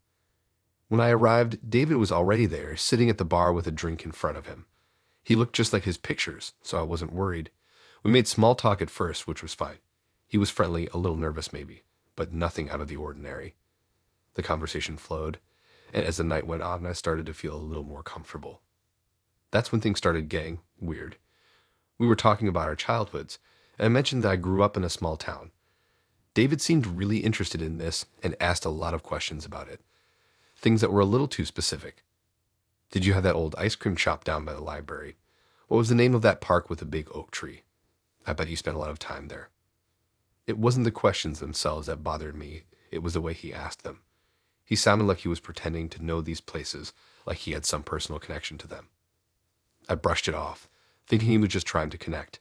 When I arrived, David was already there, sitting at the bar with a drink in front of him. He looked just like his pictures, so I wasn't worried. We made small talk at first, which was fine. He was friendly, a little nervous maybe, but nothing out of the ordinary. The conversation flowed, and as the night went on, I started to feel a little more comfortable. That's when things started getting weird. We were talking about our childhoods, and I mentioned that I grew up in a small town. David seemed really interested in this and asked a lot of questions about it, things that were a little too specific. Did you have that old ice cream shop down by the library? What was the name of that park with a big oak tree? I bet you spent a lot of time there. It wasn't the questions themselves that bothered me, it was the way he asked them. He sounded like he was pretending to know these places, like he had some personal connection to them. I brushed it off, thinking he was just trying to connect.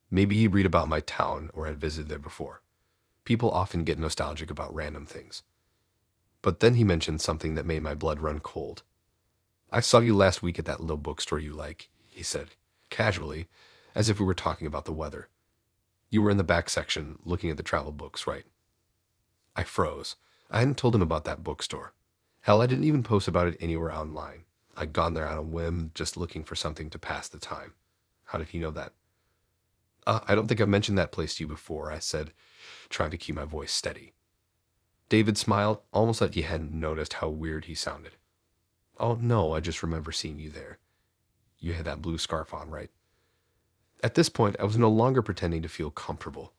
Maybe he'd read about my town or had visited there before. People often get nostalgic about random things. But then he mentioned something that made my blood run cold. I saw you last week at that little bookstore you like, he said, casually, as if we were talking about the weather. You were in the back section, looking at the travel books, right? I froze. I hadn't told him about that bookstore. Hell, I didn't even post about it anywhere online. I'd gone there on a whim, just looking for something to pass the time. How did he know that? I don't think I've mentioned that place to you before, I said, trying to keep my voice steady. David smiled, almost like he hadn't noticed how weird he sounded. Oh, no, I just remember seeing you there. You had that blue scarf on, right? At this point, I was no longer pretending to feel comfortable.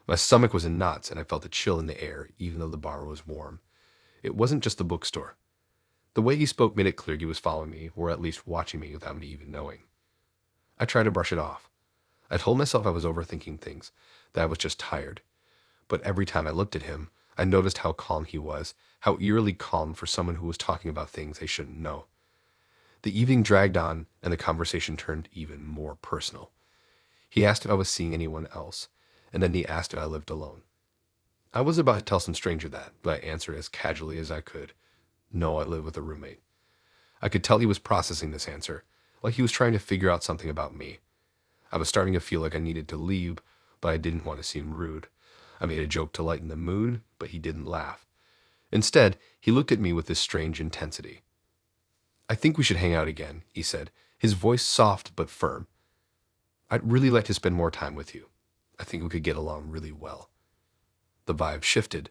My stomach was in knots, and I felt a chill in the air, even though the bar was warm. It wasn't just the bookstore. The way he spoke made it clear he was following me, or at least watching me without me even knowing. I tried to brush it off. I told myself I was overthinking things, that I was just tired. But every time I looked at him, I noticed how calm he was, how eerily calm for someone who was talking about things they shouldn't know. The evening dragged on, and the conversation turned even more personal. He asked if I was seeing anyone else, and then he asked if I lived alone. I was about to tell some stranger that, but I answered as casually as I could. No, I live with a roommate. I could tell he was processing this answer, like he was trying to figure out something about me. I was starting to feel like I needed to leave, but I didn't want to seem rude. I made a joke to lighten the mood, but he didn't laugh. Instead, he looked at me with this strange intensity. I think we should hang out again, he said, his voice soft but firm. I'd really like to spend more time with you. I think we could get along really well. The vibe shifted.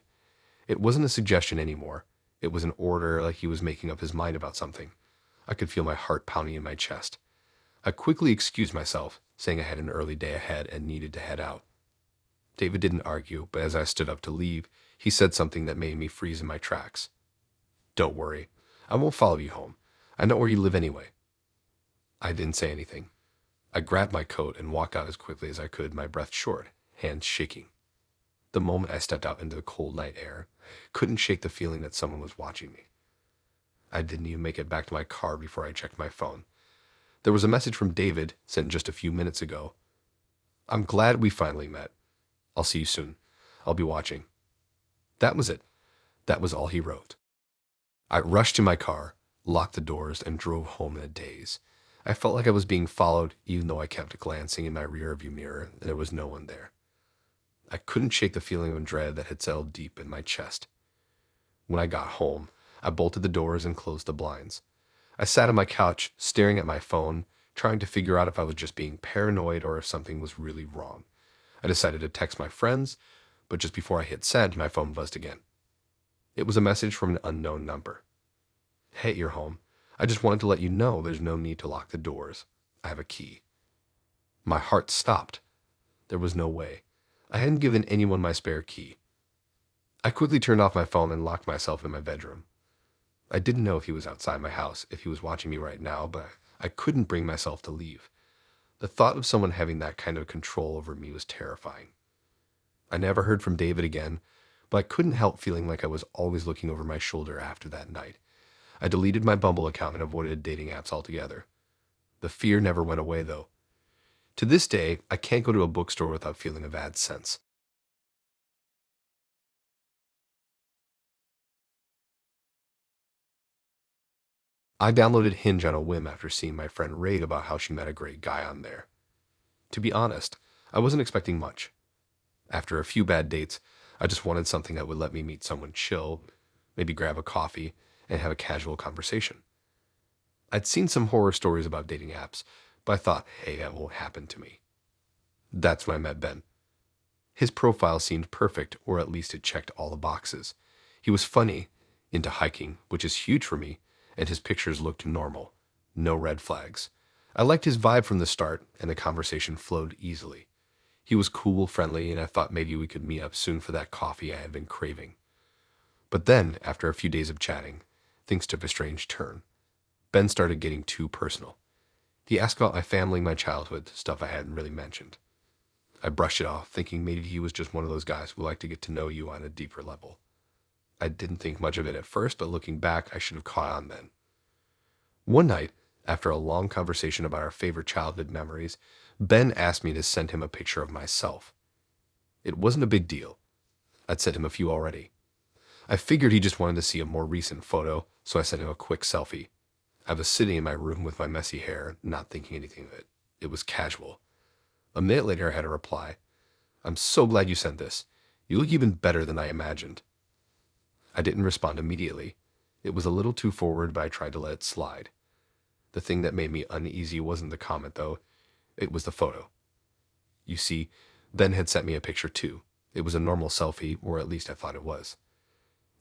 It wasn't a suggestion anymore. It was an order, like he was making up his mind about something. I could feel my heart pounding in my chest. I quickly excused myself, saying I had an early day ahead and needed to head out. David didn't argue, but as I stood up to leave, he said something that made me freeze in my tracks. Don't worry. I won't follow you home. I know where you live anyway. I didn't say anything. I grabbed my coat and walked out as quickly as I could, my breath short, hands shaking. The moment I stepped out into the cold night air, couldn't shake the feeling that someone was watching me. I didn't even make it back to my car before I checked my phone. There was a message from David, sent just a few minutes ago. I'm glad we finally met. I'll see you soon. I'll be watching. That was it. That was all he wrote. I rushed to my car, locked the doors, and drove home in a daze. I felt like I was being followed, even though I kept glancing in my rearview mirror and there was no one there. I couldn't shake the feeling of dread that had settled deep in my chest. When I got home, I bolted the doors and closed the blinds. I sat on my couch, staring at my phone, trying to figure out if I was just being paranoid or if something was really wrong. I decided to text my friends, but just before I hit send, my phone buzzed again. It was a message from an unknown number. Hey, you're home. I just wanted to let you know there's no need to lock the doors. I have a key. My heart stopped. There was no way. I hadn't given anyone my spare key. I quickly turned off my phone and locked myself in my bedroom. I didn't know if he was outside my house, if he was watching me right now, but I couldn't bring myself to leave. The thought of someone having that kind of control over me was terrifying. I never heard from David again, but I couldn't help feeling like I was always looking over my shoulder after that night. I deleted my Bumble account and avoided dating apps altogether. The fear never went away, though. To this day, I can't go to a bookstore without feeling a bad sense. I downloaded Hinge on a whim after seeing my friend rave about how she met a great guy on there. To be honest, I wasn't expecting much. After a few bad dates, I just wanted something that would let me meet someone chill, maybe grab a coffee, and have a casual conversation. I'd seen some horror stories about dating apps, but I thought, hey, that won't happen to me. That's when I met Ben. His profile seemed perfect, or at least it checked all the boxes. He was funny, into hiking, which is huge for me, and his pictures looked normal. No red flags. I liked his vibe from the start, and the conversation flowed easily. He was cool, friendly, and I thought maybe we could meet up soon for that coffee I had been craving. But then, after a few days of chatting, things took a strange turn. Ben started getting too personal. He asked about my family, my childhood, stuff I hadn't really mentioned. I brushed it off, thinking maybe he was just one of those guys who like to get to know you on a deeper level. I didn't think much of it at first, but looking back, I should have caught on then. One night, after a long conversation about our favorite childhood memories, Ben asked me to send him a picture of myself. It wasn't a big deal. I'd sent him a few already. I figured he just wanted to see a more recent photo, so I sent him a quick selfie. I was sitting in my room with my messy hair, not thinking anything of it. It was casual. A minute later, I had a reply. "I'm so glad you sent this. You look even better than I imagined." I didn't respond immediately. It was a little too forward, but I tried to let it slide. The thing that made me uneasy wasn't the comment, though. It was the photo. You see, Ben had sent me a picture too. It was a normal selfie, or at least I thought it was.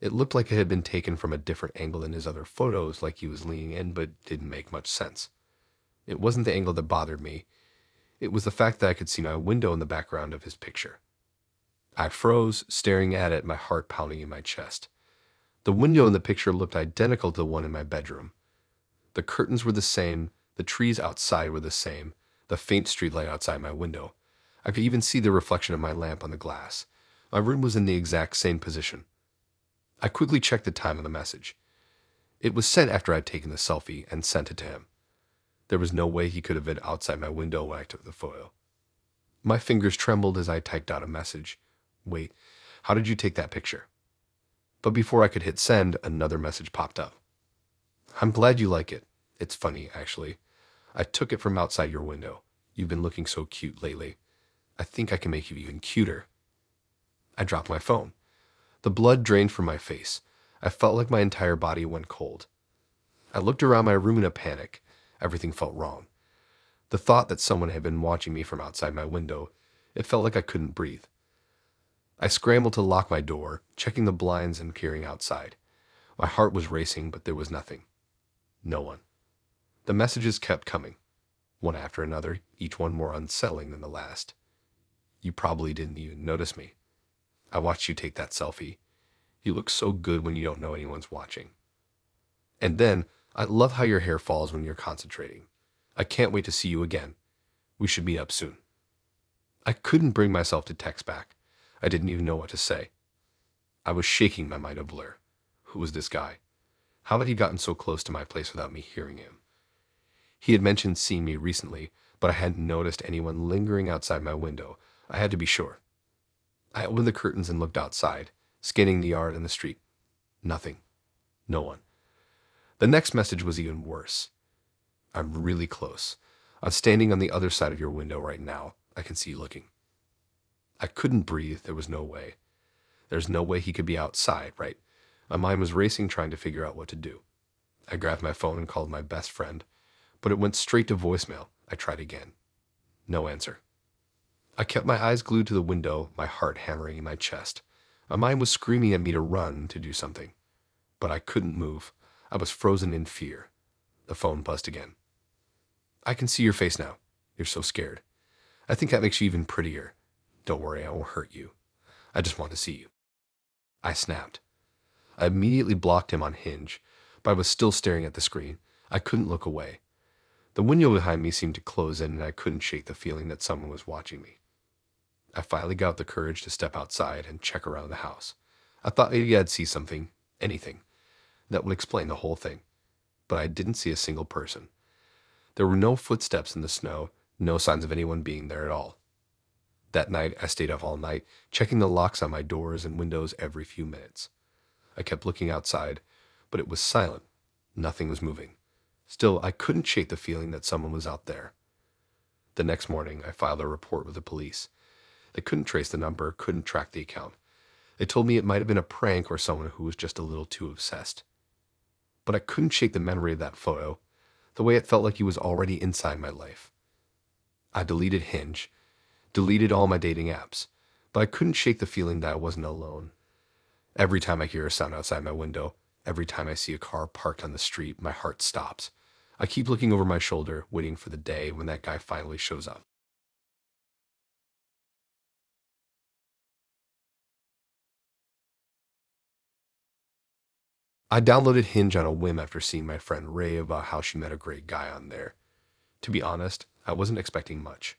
It looked like it had been taken from a different angle than his other photos, like he was leaning in, but didn't make much sense. It wasn't the angle that bothered me. It was the fact that I could see my window in the background of his picture. I froze, staring at it, my heart pounding in my chest. The window in the picture looked identical to the one in my bedroom. The curtains were the same, the trees outside were the same, the faint streetlight outside my window. I could even see the reflection of my lamp on the glass. My room was in the exact same position. I quickly checked the time of the message. It was sent after I'd taken the selfie and sent it to him. There was no way he could have been outside my window when I took the photo. My fingers trembled as I typed out a message. "Wait, how did you take that picture?" But before I could hit send, another message popped up. "I'm glad you like it. It's funny, actually. I took it from outside your window. You've been looking so cute lately. I think I can make you even cuter." I dropped my phone. The blood drained from my face. I felt like my entire body went cold. I looked around my room in a panic. Everything felt wrong. The thought that someone had been watching me from outside my window, it felt like I couldn't breathe. I scrambled to lock my door, checking the blinds and peering outside. My heart was racing, but there was nothing. No one. The messages kept coming, one after another, each one more unsettling than the last. "You probably didn't even notice me. I watched you take that selfie. You look so good when you don't know anyone's watching. And then, I love how your hair falls when you're concentrating. I can't wait to see you again. We should meet up soon." I couldn't bring myself to text back. I didn't even know what to say. I was shaking, my mind a blur. Who was this guy? How had he gotten so close to my place without me hearing him? He had mentioned seeing me recently, but I hadn't noticed anyone lingering outside my window. I had to be sure. I opened the curtains and looked outside, scanning the yard and the street. Nothing. No one. The next message was even worse. "I'm really close. I'm standing on the other side of your window right now. I can see you looking." I couldn't breathe. There was no way. There's no way he could be outside, right? My mind was racing, trying to figure out what to do. I grabbed my phone and called my best friend, but it went straight to voicemail. I tried again. No answer. I kept my eyes glued to the window, my heart hammering in my chest. My mind was screaming at me to run, to do something. But I couldn't move. I was frozen in fear. The phone buzzed again. "I can see your face now. You're so scared. I think that makes you even prettier. Don't worry, I won't hurt you. I just want to see you." I snapped. I immediately blocked him on Hinge, but I was still staring at the screen. I couldn't look away. The window behind me seemed to close in, and I couldn't shake the feeling that someone was watching me. I finally got the courage to step outside and check around the house. I thought maybe I'd see something, anything, that would explain the whole thing. But I didn't see a single person. There were no footsteps in the snow, no signs of anyone being there at all. That night, I stayed up all night, checking the locks on my doors and windows every few minutes. I kept looking outside, but it was silent. Nothing was moving. Still, I couldn't shake the feeling that someone was out there. The next morning, I filed a report with the police. They couldn't trace the number, couldn't track the account. They told me it might have been a prank or someone who was just a little too obsessed. But I couldn't shake the memory of that photo, the way it felt like he was already inside my life. I deleted Hinge, deleted all my dating apps, but I couldn't shake the feeling that I wasn't alone. Every time I hear a sound outside my window, every time I see a car parked on the street, my heart stops. I keep looking over my shoulder, waiting for the day when that guy finally shows up. I downloaded Hinge on a whim after seeing my friend rave about how she met a great guy on there. To be honest, I wasn't expecting much.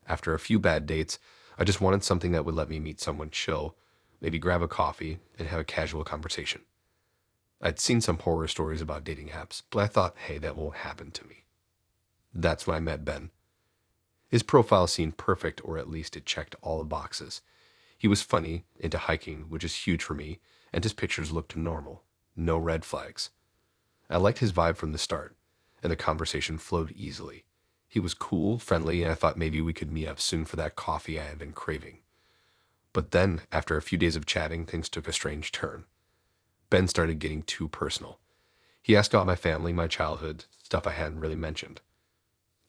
After a few bad dates, I just wanted something that would let me meet someone chill, maybe grab a coffee, and have a casual conversation. I'd seen some horror stories about dating apps, but I thought, hey, that won't happen to me. That's when I met Ben. His profile seemed perfect, or at least it checked all the boxes. He was funny, into hiking, which is huge for me, and his pictures looked normal. No red flags. I liked his vibe from the start, and the conversation flowed easily. He was cool, friendly, and I thought maybe we could meet up soon for that coffee I had been craving. But then, after a few days of chatting, things took a strange turn. Ben started getting too personal. He asked about my family, my childhood, stuff I hadn't really mentioned.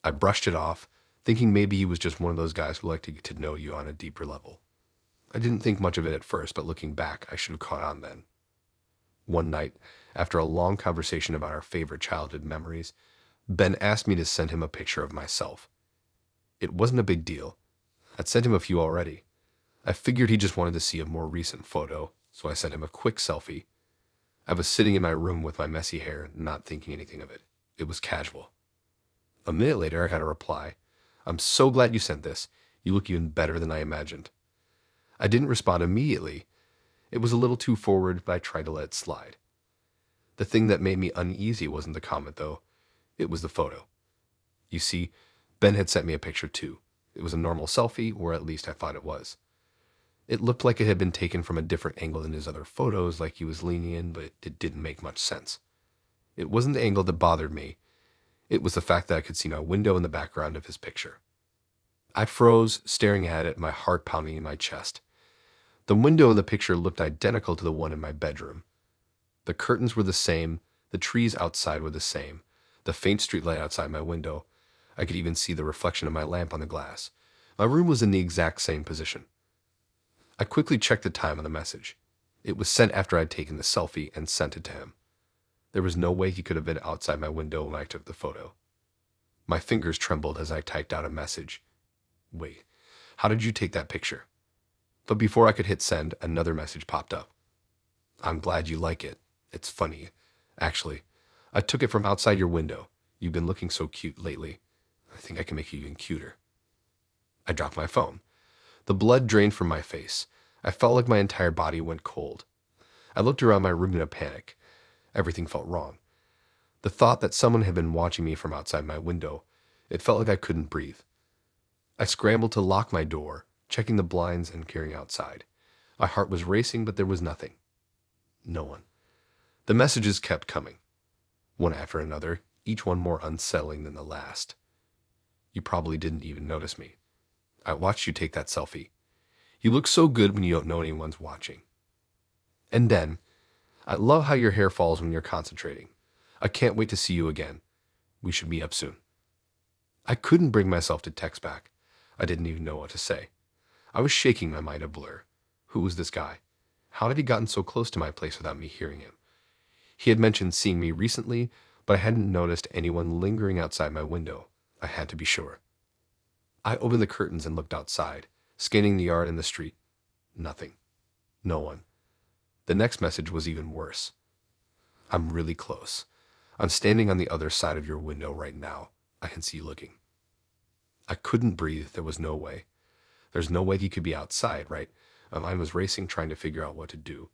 I brushed it off, thinking maybe he was just one of those guys who like to get to know you on a deeper level. I didn't think much of it at first, but looking back, I should have caught on then. One night, after a long conversation about our favorite childhood memories, Ben asked me to send him a picture of myself. It wasn't a big deal. I'd sent him a few already. I figured he just wanted to see a more recent photo, so I sent him a quick selfie. I was sitting in my room with my messy hair, not thinking anything of it. It was casual. A minute later, I got a reply. "I'm so glad you sent this. You look even better than I imagined." I didn't respond immediately. It was a little too forward, but I tried to let it slide. The thing that made me uneasy wasn't the comment, though. It was the photo. You see, Ben had sent me a picture too. It was a normal selfie, or at least I thought it was. It looked like it had been taken from a different angle than his other photos, like he was leaning in, but it didn't make much sense. It wasn't the angle that bothered me. It was the fact that I could see my window in the background of his picture. I froze, staring at it, my heart pounding in my chest. The window in the picture looked identical to the one in my bedroom. The curtains were the same, the trees outside were the same, the faint streetlight outside my window. I could even see the reflection of my lamp on the glass. My room was in the exact same position. I quickly checked the time on the message. It was sent after I'd taken the selfie and sent it to him. There was no way he could have been outside my window when I took the photo. My fingers trembled as I typed out a message. "Wait, how did you take that picture?" But before I could hit send, another message popped up. "I'm glad you like it. It's funny. Actually, I took it from outside your window. You've been looking so cute lately. I think I can make you even cuter." I dropped my phone. The blood drained from my face. I felt like my entire body went cold. I looked around my room in a panic. Everything felt wrong. The thought that someone had been watching me from outside my window, it felt like I couldn't breathe. I scrambled to lock my door, checking the blinds and peering outside. My heart was racing, but there was nothing. No one. The messages kept coming, one after another, each one more unsettling than the last. "You probably didn't even notice me. I watched you take that selfie. You look so good when you don't know anyone's watching." And then, "I love how your hair falls when you're concentrating. I can't wait to see you again. We should meet up soon." I couldn't bring myself to text back. I didn't even know what to say. I was shaking, my mind a blur. Who was this guy? How had he gotten so close to my place without me hearing him? He had mentioned seeing me recently, but I hadn't noticed anyone lingering outside my window. I had to be sure. I opened the curtains and looked outside, scanning the yard and the street. Nothing. No one. The next message was even worse. "I'm really close. I'm standing on the other side of your window right now. I can see you looking." I couldn't breathe. There was no way. There's no way he could be outside, right? My mind was racing, trying to figure out what to do.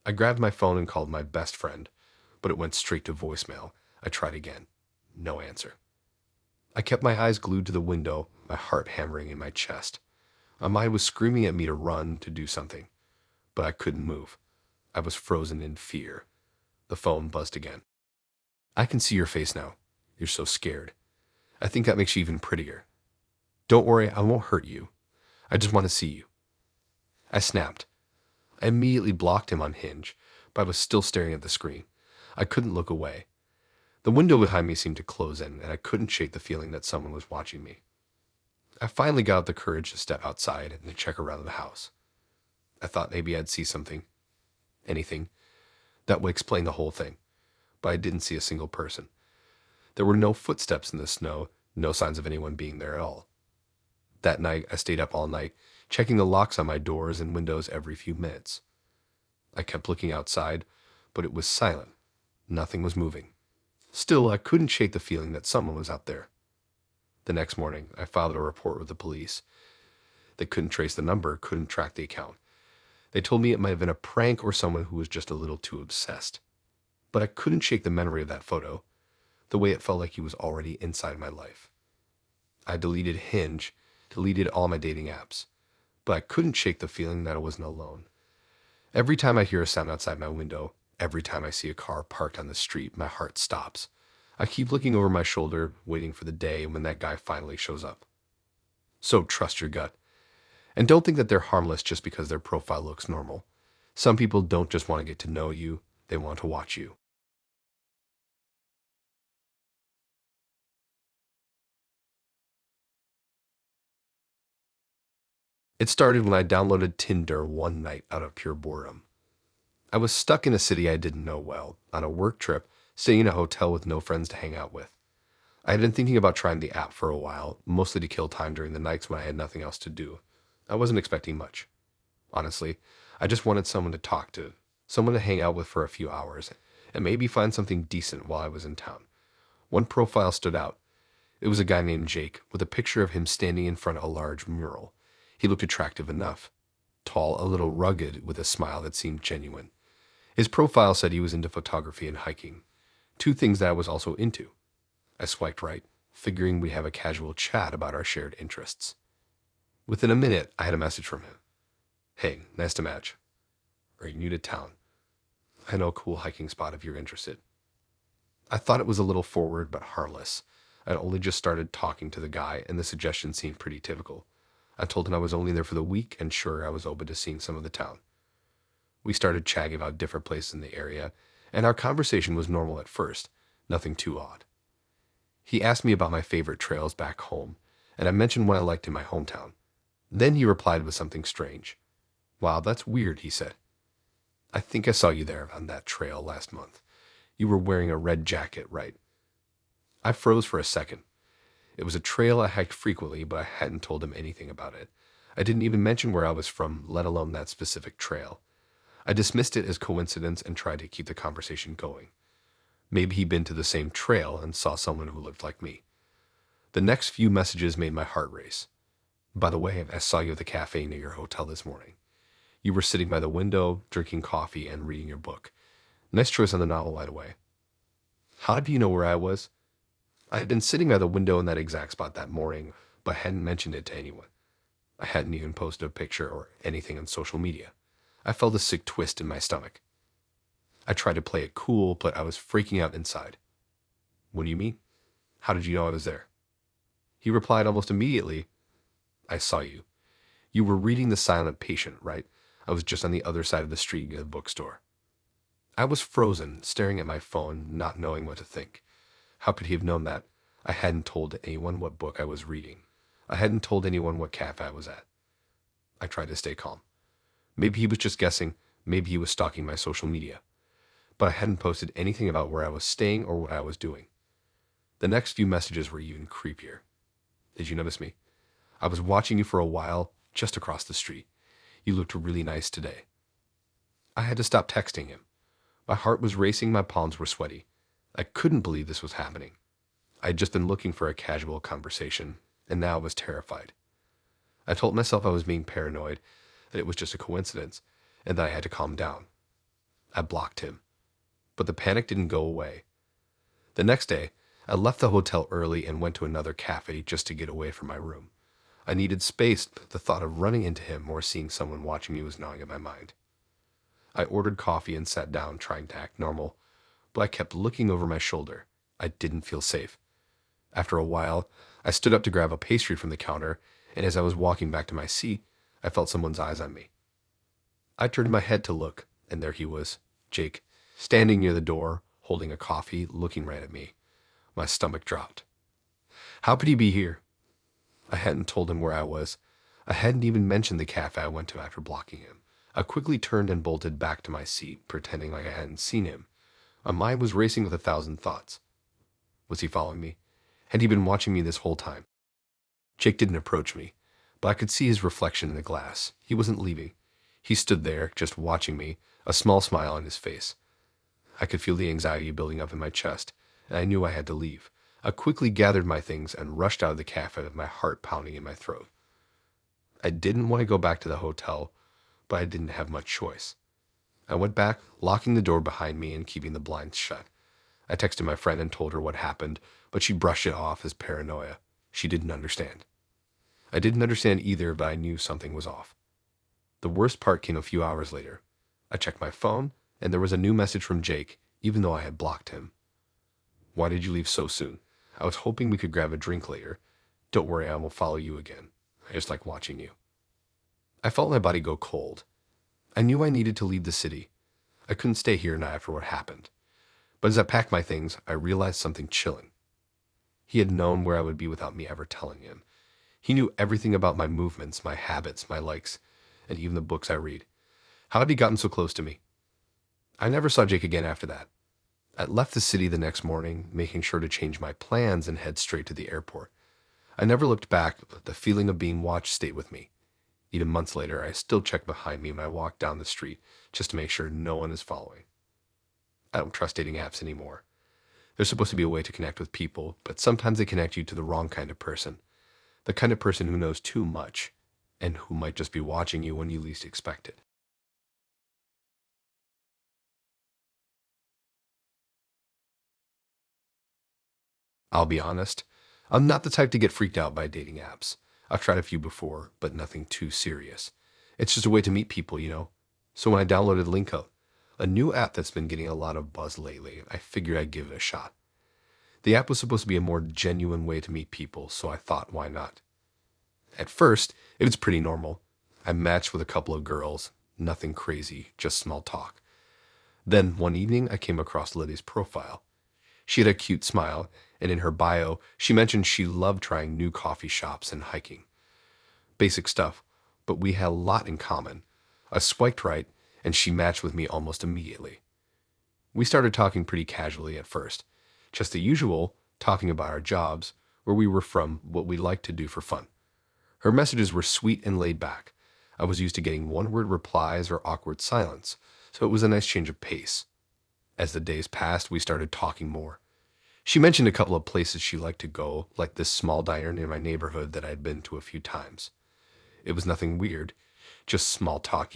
I grabbed my phone and called my best friend, but it went straight to voicemail. I tried again. No answer. I kept my eyes glued to the window, my heart hammering in my chest. My mind was screaming at me to run, to do something, but I couldn't move. I was frozen in fear. The phone buzzed again. "I can see your face now. You're so scared. I think that makes you even prettier. Don't worry, I won't hurt you. I just want to see you." I snapped. I immediately blocked him on Hinge, but I was still staring at the screen. I couldn't look away. The window behind me seemed to close in, and I couldn't shake the feeling that someone was watching me. I finally got up the courage to step outside and to check around the house. I thought maybe I'd see something, anything, that would explain the whole thing, but I didn't see a single person. There were no footsteps in the snow, no signs of anyone being there at all. That night, I stayed up all night, checking the locks on my doors and windows every few minutes. I kept looking outside, but it was silent. Nothing was moving. Still, I couldn't shake the feeling that someone was out there. The next morning, I filed a report with the police. They couldn't trace the number, couldn't track the account. They told me it might have been a prank or someone who was just a little too obsessed. But I couldn't shake the memory of that photo, the way it felt like he was already inside my life. I deleted Hinge, deleted all my dating apps, but I couldn't shake the feeling that I wasn't alone. Every time I hear a sound outside my window, every time I see a car parked on the street, my heart stops. I keep looking over my shoulder, waiting for the day when that guy finally shows up. So trust your gut. And don't think that they're harmless just because their profile looks normal. Some people don't just want to get to know you, they want to watch you. It started when I downloaded Tinder one night out of pure boredom. I was stuck in a city I didn't know well, on a work trip, staying in a hotel with no friends to hang out with. I had been thinking about trying the app for a while, mostly to kill time during the nights when I had nothing else to do. I wasn't expecting much. Honestly, I just wanted someone to talk to, someone to hang out with for a few hours, and maybe find something decent while I was in town. One profile stood out. It was a guy named Jake, with a picture of him standing in front of a large mural. He looked attractive enough. Tall, a little rugged, with a smile that seemed genuine. His profile said he was into photography and hiking, two things that I was also into. I swiped right, figuring we'd have a casual chat about our shared interests. Within a minute, I had a message from him. Hey, nice to match. Are you new to town? I know a cool hiking spot if you're interested. I thought it was a little forward but harmless. I'd only just started talking to the guy, and the suggestion seemed pretty typical. I told him I was only there for the week, and sure, I was open to seeing some of the town. We started chatting about different places in the area, and our conversation was normal at first, nothing too odd. He asked me about my favorite trails back home, and I mentioned what I liked in my hometown. Then he replied with something strange. Wow, that's weird, he said. I think I saw you there on that trail last month. You were wearing a red jacket, right? I froze for a second. It was a trail I hiked frequently, but I hadn't told him anything about it. I didn't even mention where I was from, let alone that specific trail. I dismissed it as coincidence and tried to keep the conversation going. Maybe he'd been to the same trail and saw someone who looked like me. The next few messages made my heart race. By the way, I saw you at the cafe near your hotel this morning. You were sitting by the window, drinking coffee and reading your book. Nice choice on the novel right away. How do you know where I was? I had been sitting by the window in that exact spot that morning, but hadn't mentioned it to anyone. I hadn't even posted a picture or anything on social media. I felt a sick twist in my stomach. I tried to play it cool, but I was freaking out inside. What do you mean? How did you know I was there? He replied almost immediately, I saw you. You were reading The Silent Patient, right? I was just on the other side of the street at a bookstore. I was frozen, staring at my phone, not knowing what to think. How could he have known that? I hadn't told anyone what book I was reading. I hadn't told anyone what cafe I was at. I tried to stay calm. Maybe he was just guessing. Maybe he was stalking my social media. But I hadn't posted anything about where I was staying or what I was doing. The next few messages were even creepier. Did you notice me? I was watching you for a while, just across the street. You looked really nice today. I had to stop texting him. My heart was racing, my palms were sweaty. I couldn't believe this was happening. I had just been looking for a casual conversation, and now I was terrified. I told myself I was being paranoid, that it was just a coincidence, and that I had to calm down. I blocked him. But the panic didn't go away. The next day, I left the hotel early and went to another cafe just to get away from my room. I needed space, but the thought of running into him or seeing someone watching me was gnawing at my mind. I ordered coffee and sat down, trying to act normal, but I kept looking over my shoulder. I didn't feel safe. After a while, I stood up to grab a pastry from the counter, and as I was walking back to my seat, I felt someone's eyes on me. I turned my head to look, and there he was, Jake, standing near the door, holding a coffee, looking right at me. My stomach dropped. How could he be here? I hadn't told him where I was. I hadn't even mentioned the cafe I went to after blocking him. I quickly turned and bolted back to my seat, pretending like I hadn't seen him. My mind was racing with 1,000 thoughts. Was he following me? Had he been watching me this whole time? Jake didn't approach me, but I could see his reflection in the glass. He wasn't leaving. He stood there, just watching me, a small smile on his face. I could feel the anxiety building up in my chest, and I knew I had to leave. I quickly gathered my things and rushed out of the cafe with my heart pounding in my throat. I didn't want to go back to the hotel, but I didn't have much choice. I went back, locking the door behind me and keeping the blinds shut. I texted my friend and told her what happened, but she brushed it off as paranoia. She didn't understand. I didn't understand either, but I knew something was off. The worst part came a few hours later. I checked my phone, and there was a new message from Jake, even though I had blocked him. "Why did you leave so soon? I was hoping we could grab a drink later. Don't worry, I won't follow you again. I just like watching you." I felt my body go cold. I knew I needed to leave the city. I couldn't stay here now after what happened. But as I packed my things, I realized something chilling. He had known where I would be without me ever telling him. He knew everything about my movements, my habits, my likes, and even the books I read. How had he gotten so close to me? I never saw Jake again after that. I left the city the next morning, making sure to change my plans and head straight to the airport. I never looked back, but the feeling of being watched stayed with me. Even months later, I still check behind me when I walk down the street just to make sure no one is following. I don't trust dating apps anymore. There's supposed to be a way to connect with people, but sometimes they connect you to the wrong kind of person. The kind of person who knows too much, and who might just be watching you when you least expect it. I'll be honest, I'm not the type to get freaked out by dating apps. I've tried a few before, but nothing too serious. It's just a way to meet people. So when I downloaded Linko, a new app that's been getting a lot of buzz lately, I figured I'd give it a shot. The app was supposed to be a more genuine way to meet people, so I thought, why not? At first, it was pretty normal. I matched with a couple of girls, nothing crazy, just small talk. Then one evening, I came across Lily's profile. She had a cute smile, and in her bio, she mentioned she loved trying new coffee shops and hiking. Basic stuff, but we had a lot in common. I swiped right, and she matched with me almost immediately. We started talking pretty casually at first, just the usual, talking about our jobs, where we were from, what we liked to do for fun. Her messages were sweet and laid back. I was used to getting one-word replies or awkward silence, so it was a nice change of pace. As the days passed, we started talking more. She mentioned a couple of places she liked to go, like this small diner near my neighborhood that I'd been to a few times. It was nothing weird, just small talk.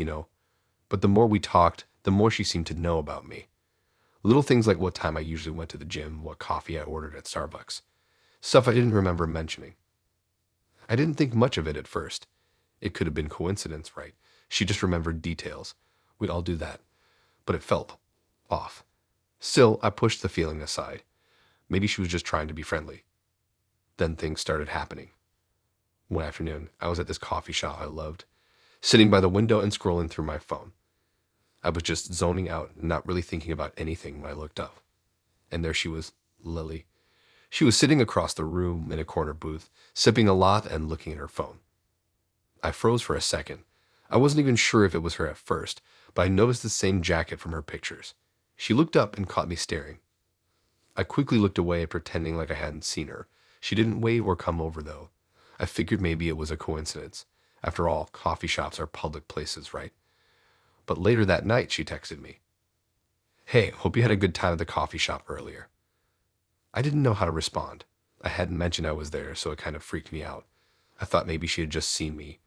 But the more we talked, the more she seemed to know about me. Little things like what time I usually went to the gym, what coffee I ordered at Starbucks. Stuff I didn't remember mentioning. I didn't think much of it at first. It could have been coincidence, right? She just remembered details. We'd all do that. But it felt off. Still, I pushed the feeling aside. Maybe she was just trying to be friendly. Then things started happening. One afternoon, I was at this coffee shop I loved, sitting by the window and scrolling through my phone. I was just zoning out, not really thinking about anything when I looked up. And there she was, Lily. She was sitting across the room in a corner booth, sipping a lot and looking at her phone. I froze for a second. I wasn't even sure if it was her at first, but I noticed the same jacket from her pictures. She looked up and caught me staring. I quickly looked away, pretending like I hadn't seen her. She didn't wave or come over, though. I figured maybe it was a coincidence. After all, coffee shops are public places, right? But later that night, she texted me. "Hey, hope you had a good time at the coffee shop earlier." I didn't know how to respond. I hadn't mentioned I was there, so it kind of freaked me out. I thought maybe she had just seen me.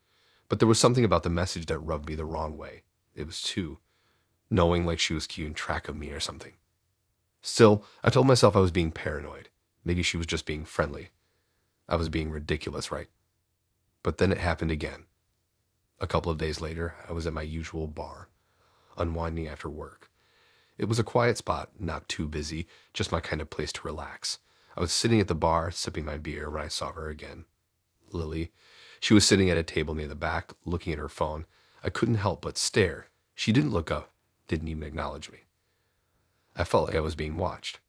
But there was something about the message that rubbed me the wrong way. It was too knowing, like she was keeping track of me or something. Still, I told myself I was being paranoid. Maybe she was just being friendly. I was being ridiculous, right? But then it happened again. A couple of days later, I was at my usual bar, unwinding after work. It was a quiet spot, not too busy, just my kind of place to relax. I was sitting at the bar, sipping my beer when I saw her again. Lily. She was sitting at a table near the back, looking at her phone. I couldn't help but stare. She didn't look up, didn't even acknowledge me. I felt like I was being watched.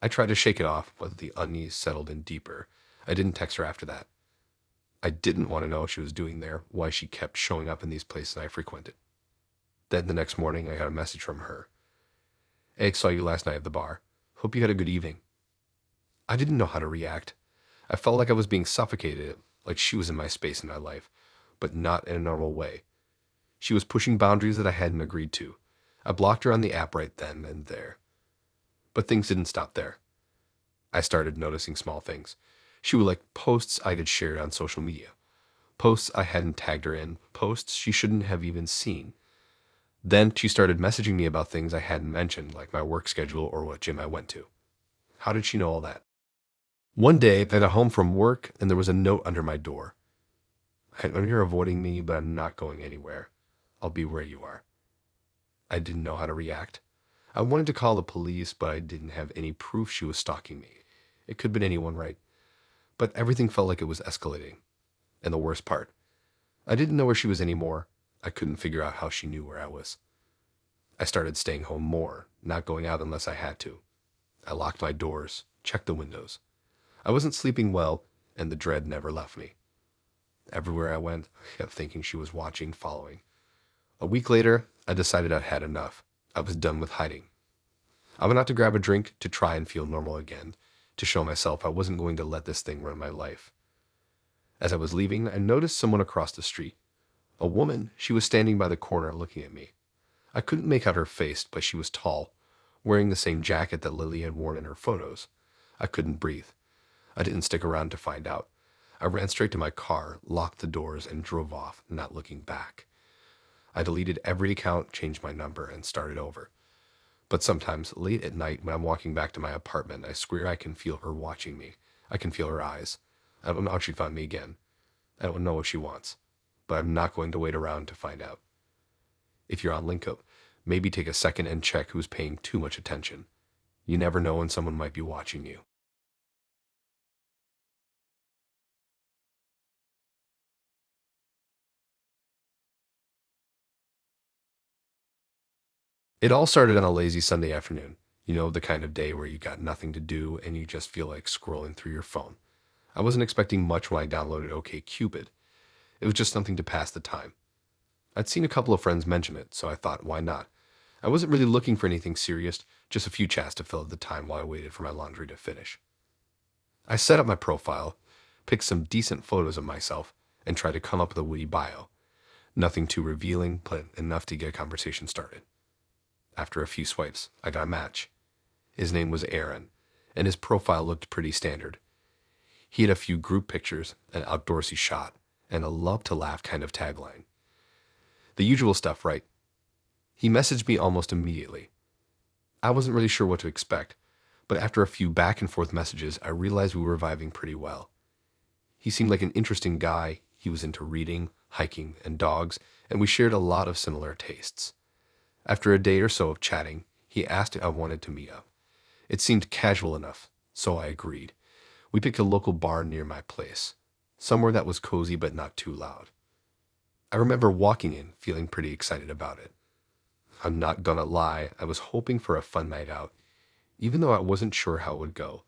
I tried to shake it off, but the unease settled in deeper. I didn't text her after that. I didn't want to know what she was doing there, why she kept showing up in these places I frequented. Then the next morning, I got a message from her. "Hey, saw you last night at the bar. Hope you had a good evening." I didn't know how to react. I felt like I was being suffocated, like she was in my space in my life, but not in a normal way. She was pushing boundaries that I hadn't agreed to. I blocked her on the app right then and there. But things didn't stop there. I started noticing small things. She would like posts I had shared on social media, posts I hadn't tagged her in, posts she shouldn't have even seen. Then she started messaging me about things I hadn't mentioned, like my work schedule or what gym I went to. How did she know all that? One day, I got home from work and there was a note under my door. I know you're avoiding me, but I'm not going anywhere. I'll be where you are. I didn't know how to react. I wanted to call the police, but I didn't have any proof she was stalking me. It could have been anyone, right? But everything felt like it was escalating. And the worst part, I didn't know where she was anymore. I couldn't figure out how she knew where I was. I started staying home more, not going out unless I had to. I locked my doors, checked the windows. I wasn't sleeping well, and the dread never left me. Everywhere I went, I kept thinking she was watching, following. A week later, I decided I'd had enough. I was done with hiding. I went out to grab a drink to try and feel normal again, to show myself I wasn't going to let this thing run my life. As I was leaving, I noticed someone across the street. A woman. She was standing by the corner looking at me. I couldn't make out her face, but she was tall, wearing the same jacket that Lily had worn in her photos. I couldn't breathe. I didn't stick around to find out. I ran straight to my car, locked the doors, and drove off, not looking back. I deleted every account, changed my number, and started over. But sometimes, late at night, when I'm walking back to my apartment, I swear I can feel her watching me. I can feel her eyes. I don't know how she'd find me again. I don't know what she wants. But I'm not going to wait around to find out. If you're on LinkUp, maybe take a second and check who's paying too much attention. You never know when someone might be watching you. It all started on a lazy Sunday afternoon. You know, the kind of day where you got nothing to do and you just feel like scrolling through your phone. I wasn't expecting much when I downloaded OkCupid. It was just something to pass the time. I'd seen a couple of friends mention it, so I thought, why not? I wasn't really looking for anything serious, just a few chats to fill up the time while I waited for my laundry to finish. I set up my profile, picked some decent photos of myself, and tried to come up with a witty bio. Nothing too revealing, but enough to get a conversation started. After a few swipes, I got a match. His name was Aaron, and his profile looked pretty standard. He had a few group pictures, an outdoorsy shot, and a love to laugh kind of tagline. The usual stuff, right? He messaged me almost immediately. I wasn't really sure what to expect, but after a few back and forth messages, I realized we were vibing pretty well. He seemed like an interesting guy. He was into reading, hiking, and dogs, and we shared a lot of similar tastes. After a day or so of chatting, he asked if I wanted to meet up. It seemed casual enough, so I agreed. We picked a local bar near my place, somewhere that was cozy but not too loud. I remember walking in, feeling pretty excited about it. I'm not gonna lie, I was hoping for a fun night out, even though I wasn't sure how it would go.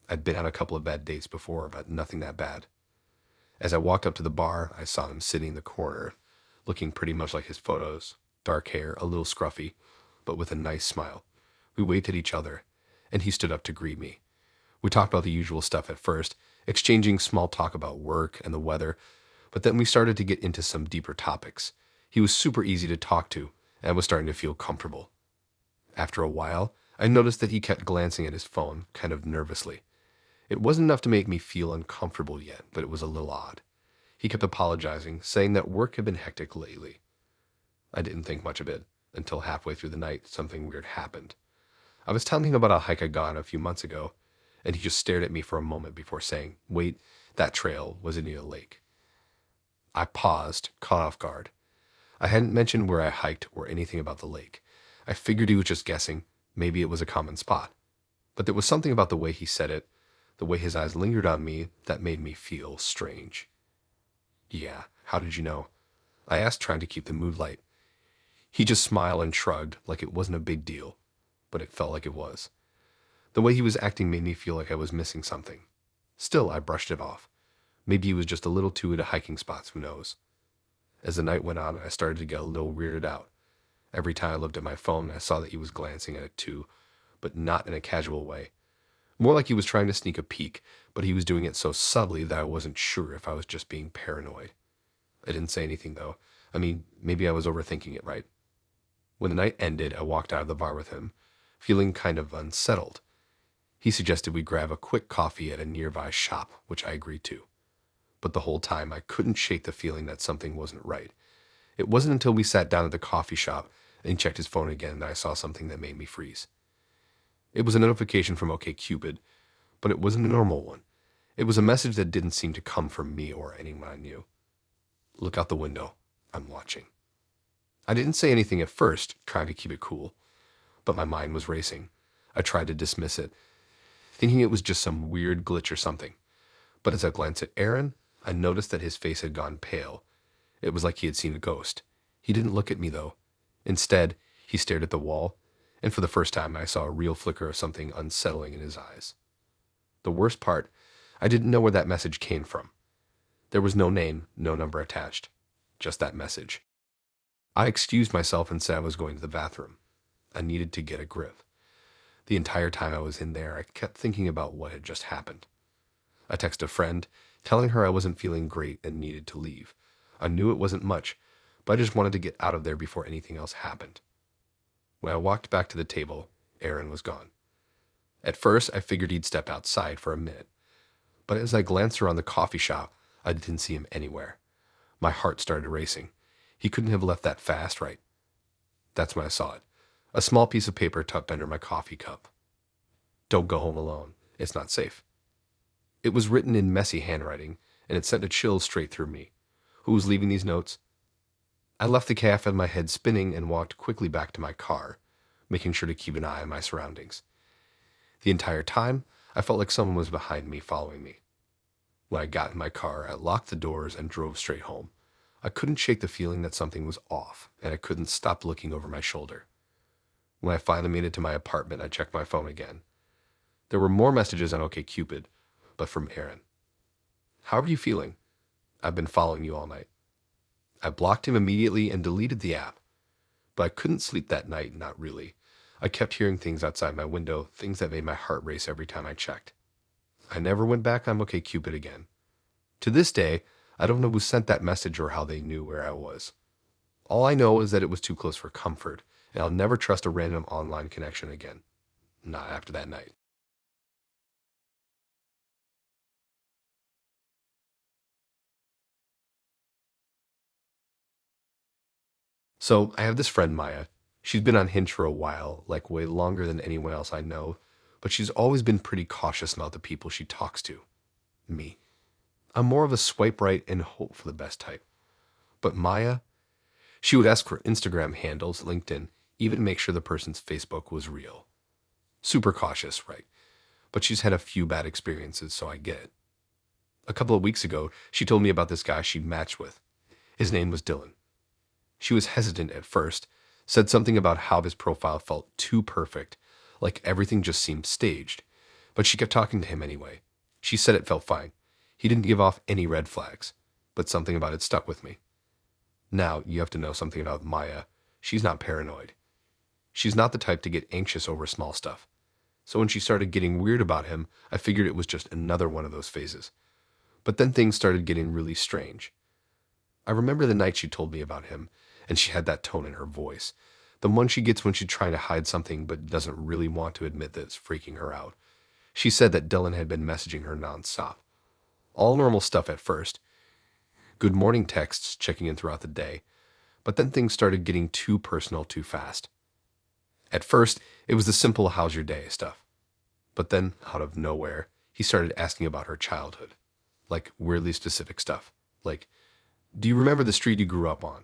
I'd been on a couple of bad dates before, but nothing that bad. As I walked up to the bar, I saw him sitting in the corner, looking pretty much like his photos. Dark hair, a little scruffy, but with a nice smile. We waved at each other, and he stood up to greet me. We talked about the usual stuff at first, exchanging small talk about work and the weather, but then we started to get into some deeper topics. He was super easy to talk to, and I was starting to feel comfortable. After a while, I noticed that he kept glancing at his phone, kind of nervously. It wasn't enough to make me feel uncomfortable yet, but it was a little odd. He kept apologizing, saying that work had been hectic lately. I didn't think much of it, until halfway through the night, something weird happened. I was telling him about a hike I'd gone a few months ago, and he just stared at me for a moment before saying, "Wait, that trail was near a lake." I paused, caught off guard. I hadn't mentioned where I hiked or anything about the lake. I figured he was just guessing. Maybe it was a common spot. But there was something about the way he said it, the way his eyes lingered on me, that made me feel strange. "Yeah, how did you know?" I asked, trying to keep the mood light. He just smiled and shrugged, like it wasn't a big deal, but it felt like it was. The way he was acting made me feel like I was missing something. Still, I brushed it off. Maybe he was just a little too into hiking spots, who knows? As the night went on, I started to get a little weirded out. Every time I looked at my phone, I saw that he was glancing at it too, but not in a casual way. More like he was trying to sneak a peek, but he was doing it so subtly that I wasn't sure if I was just being paranoid. I didn't say anything, though. I mean, maybe I was overthinking it, right? When the night ended, I walked out of the bar with him, feeling kind of unsettled. He suggested we grab a quick coffee at a nearby shop, which I agreed to. But the whole time, I couldn't shake the feeling that something wasn't right. It wasn't until we sat down at the coffee shop and he checked his phone again that I saw something that made me freeze. It was a notification from OkCupid, but it wasn't a normal one. It was a message that didn't seem to come from me or anyone I knew. Look out the window. I'm watching. I didn't say anything at first, trying to keep it cool, but my mind was racing. I tried to dismiss it, thinking it was just some weird glitch or something. But as I glanced at Aaron, I noticed that his face had gone pale. It was like he had seen a ghost. He didn't look at me, though. Instead, he stared at the wall, and for the first time I saw a real flicker of something unsettling in his eyes. The worst part, I didn't know where that message came from. There was no name, no number attached. Just that message. I excused myself and said I was going to the bathroom. I needed to get a grip. The entire time I was in there, I kept thinking about what had just happened. I texted a friend, telling her I wasn't feeling great and needed to leave. I knew it wasn't much, but I just wanted to get out of there before anything else happened. When I walked back to the table, Aaron was gone. At first, I figured he'd step outside for a minute, but as I glanced around the coffee shop, I didn't see him anywhere. My heart started racing. He couldn't have left that fast, right? That's when I saw it. A small piece of paper tucked under my coffee cup. Don't go home alone. It's not safe. It was written in messy handwriting, and it sent a chill straight through me. Who was leaving these notes? I left the cafe with my head spinning and walked quickly back to my car, making sure to keep an eye on my surroundings. The entire time, I felt like someone was behind me, following me. When I got in my car, I locked the doors and drove straight home. I couldn't shake the feeling that something was off, and I couldn't stop looking over my shoulder. When I finally made it to my apartment, I checked my phone again. There were more messages on OkCupid, but from Aaron. How are you feeling? I've been following you all night. I blocked him immediately and deleted the app. But I couldn't sleep that night, not really. I kept hearing things outside my window, things that made my heart race every time I checked. I never went back on OkCupid again. To this day, I don't know who sent that message or how they knew where I was. All I know is that it was too close for comfort, and I'll never trust a random online connection again. Not after that night. So, I have this friend, Maya. She's been on Hinge for a while, like way longer than anyone else I know, but she's always been pretty cautious about the people she talks to. Me. I'm more of a swipe right and hope for the best type. But Maya, she would ask for Instagram handles, LinkedIn, even make sure the person's Facebook was real. Super cautious, right? But she's had a few bad experiences, so I get it. A couple of weeks ago, she told me about this guy she'd matched with. His name was Dylan. She was hesitant at first, said something about how his profile felt too perfect, like everything just seemed staged. But she kept talking to him anyway. She said it felt fine. He didn't give off any red flags, but something about it stuck with me. Now, you have to know something about Maya. She's not paranoid. She's not the type to get anxious over small stuff. So when she started getting weird about him, I figured it was just another one of those phases. But then things started getting really strange. I remember the night she told me about him, and she had that tone in her voice. The one she gets when she's trying to hide something but doesn't really want to admit that it's freaking her out. She said that Dylan had been messaging her nonstop. All normal stuff at first. Good morning texts checking in throughout the day. But then things started getting too personal too fast. At first, it was the simple how's your day stuff. But then, out of nowhere, he started asking about her childhood. Like weirdly specific stuff. Like, do you remember the street you grew up on?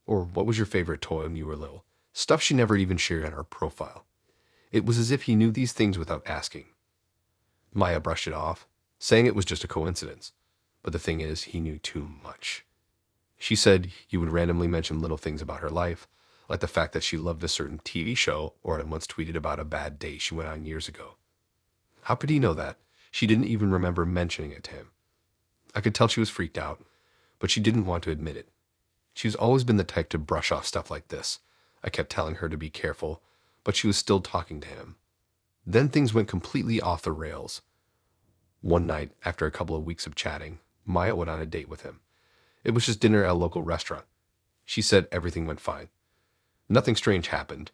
Or what was your favorite toy when you were little? Stuff she never even shared on her profile. It was as if he knew these things without asking. Maya brushed it off, saying it was just a coincidence. But the thing is, he knew too much. She said he would randomly mention little things about her life, like the fact that she loved a certain TV show or had once tweeted about a bad date she went on years ago. How could he know that? She didn't even remember mentioning it to him. I could tell she was freaked out, but she didn't want to admit it. She's always been the type to brush off stuff like this. I kept telling her to be careful, but she was still talking to him. Then things went completely off the rails. One night, after a couple of weeks of chatting, Maya went on a date with him. It was just dinner at a local restaurant. She said everything went fine. Nothing strange happened,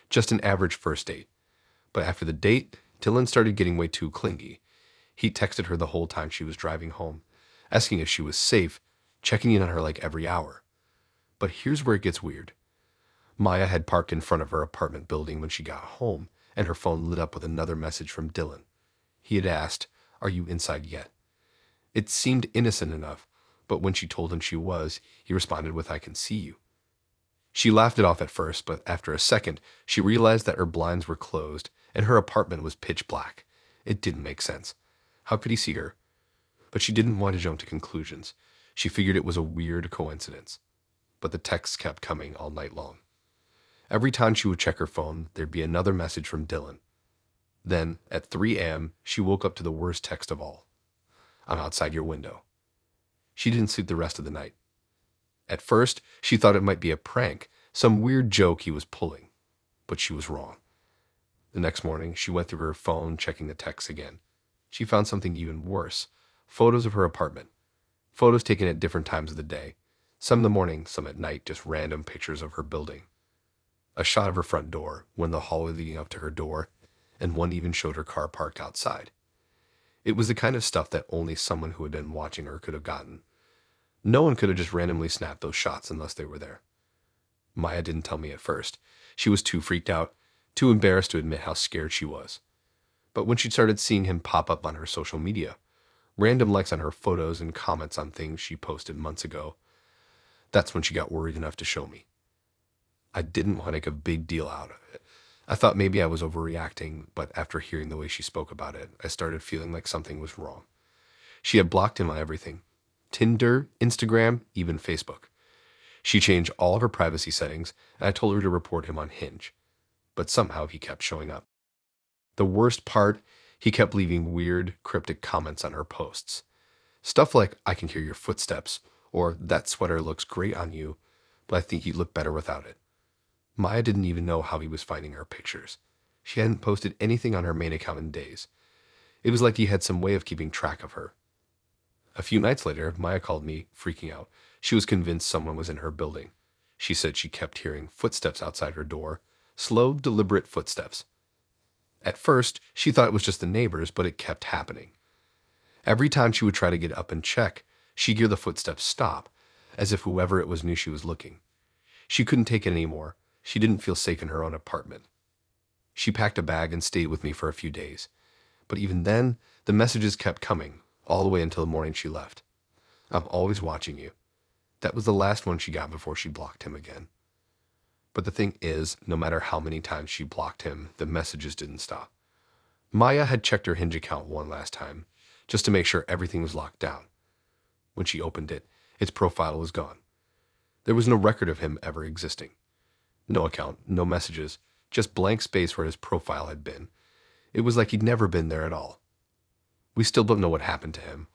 just an average first date. But after the date, Dylan started getting way too clingy. He texted her the whole time she was driving home, asking if she was safe, checking in on her like every hour. But here's where it gets weird. Maya had parked in front of her apartment building when she got home, and her phone lit up with another message from Dylan. He had asked, "Are you inside yet?" It seemed innocent enough, but when she told him she was, he responded with, "I can see you." She laughed it off at first, but after a second, she realized that her blinds were closed and her apartment was pitch black. It didn't make sense. How could he see her? But she didn't want to jump to conclusions. She figured it was a weird coincidence. But the texts kept coming all night long. Every time she would check her phone, there'd be another message from Dylan. Then, at 3 a.m., she woke up to the worst text of all. "I'm outside your window." She didn't sleep the rest of the night. At first, she thought it might be a prank, some weird joke he was pulling. But she was wrong. The next morning, she went through her phone, checking the texts again. She found something even worse. Photos of her apartment. Photos taken at different times of the day. Some in the morning, some at night, just random pictures of her building. A shot of her front door, one the hallway leading up to her door, and one even showed her car parked outside. It was the kind of stuff that only someone who had been watching her could have gotten. No one could have just randomly snapped those shots unless they were there. Maya didn't tell me at first. She was too freaked out, too embarrassed to admit how scared she was. But when she started seeing him pop up on her social media, random likes on her photos and comments on things she posted months ago, that's when she got worried enough to show me. I didn't want to make a big deal out of it. I thought maybe I was overreacting, but after hearing the way she spoke about it, I started feeling like something was wrong. She had blocked him on everything. Tinder, Instagram, even Facebook. She changed all of her privacy settings, and I told her to report him on Hinge. But somehow he kept showing up. The worst part, he kept leaving weird, cryptic comments on her posts. Stuff like, "I can hear your footsteps," or "That sweater looks great on you, but I think you'd look better without it." Maya didn't even know how he was finding her pictures. She hadn't posted anything on her main account in days. It was like he had some way of keeping track of her. A few nights later, Maya called me, freaking out. She was convinced someone was in her building. She said she kept hearing footsteps outside her door, slow, deliberate footsteps. At first, she thought it was just the neighbors, but it kept happening. Every time she would try to get up and check, she'd hear the footsteps stop, as if whoever it was knew she was looking. She couldn't take it anymore. She didn't feel safe in her own apartment. She packed a bag and stayed with me for a few days. But even then, the messages kept coming, all the way until the morning she left. "I'm always watching you." That was the last one she got before she blocked him again. But the thing is, no matter how many times she blocked him, the messages didn't stop. Maya had checked her Hinge account one last time, just to make sure everything was locked down. When she opened it, its profile was gone. There was no record of him ever existing. No account, no messages, just blank space where his profile had been. It was like he'd never been there at all. We still don't know what happened to him,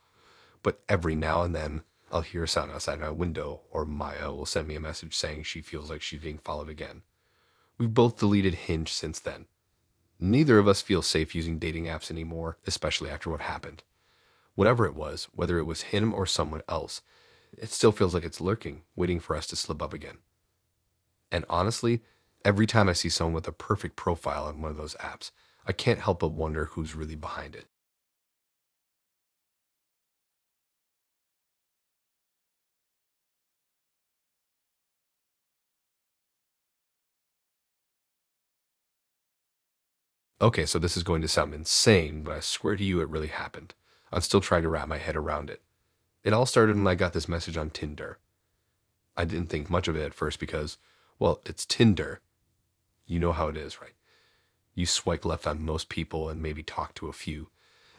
but every now and then, I'll hear a sound outside my window, or Maya will send me a message saying she feels like she's being followed again. We've both deleted Hinge since then. Neither of us feel safe using dating apps anymore, especially after what happened. Whatever it was, whether it was him or someone else, it still feels like it's lurking, waiting for us to slip up again. And honestly, every time I see someone with a perfect profile on one of those apps, I can't help but wonder who's really behind it. Okay, so this is going to sound insane, but I swear to you it really happened. I'm still trying to wrap my head around it. It all started when I got this message on Tinder. I didn't think much of it at first because, well, it's Tinder. You know how it is, right? You swipe left on most people and maybe talk to a few,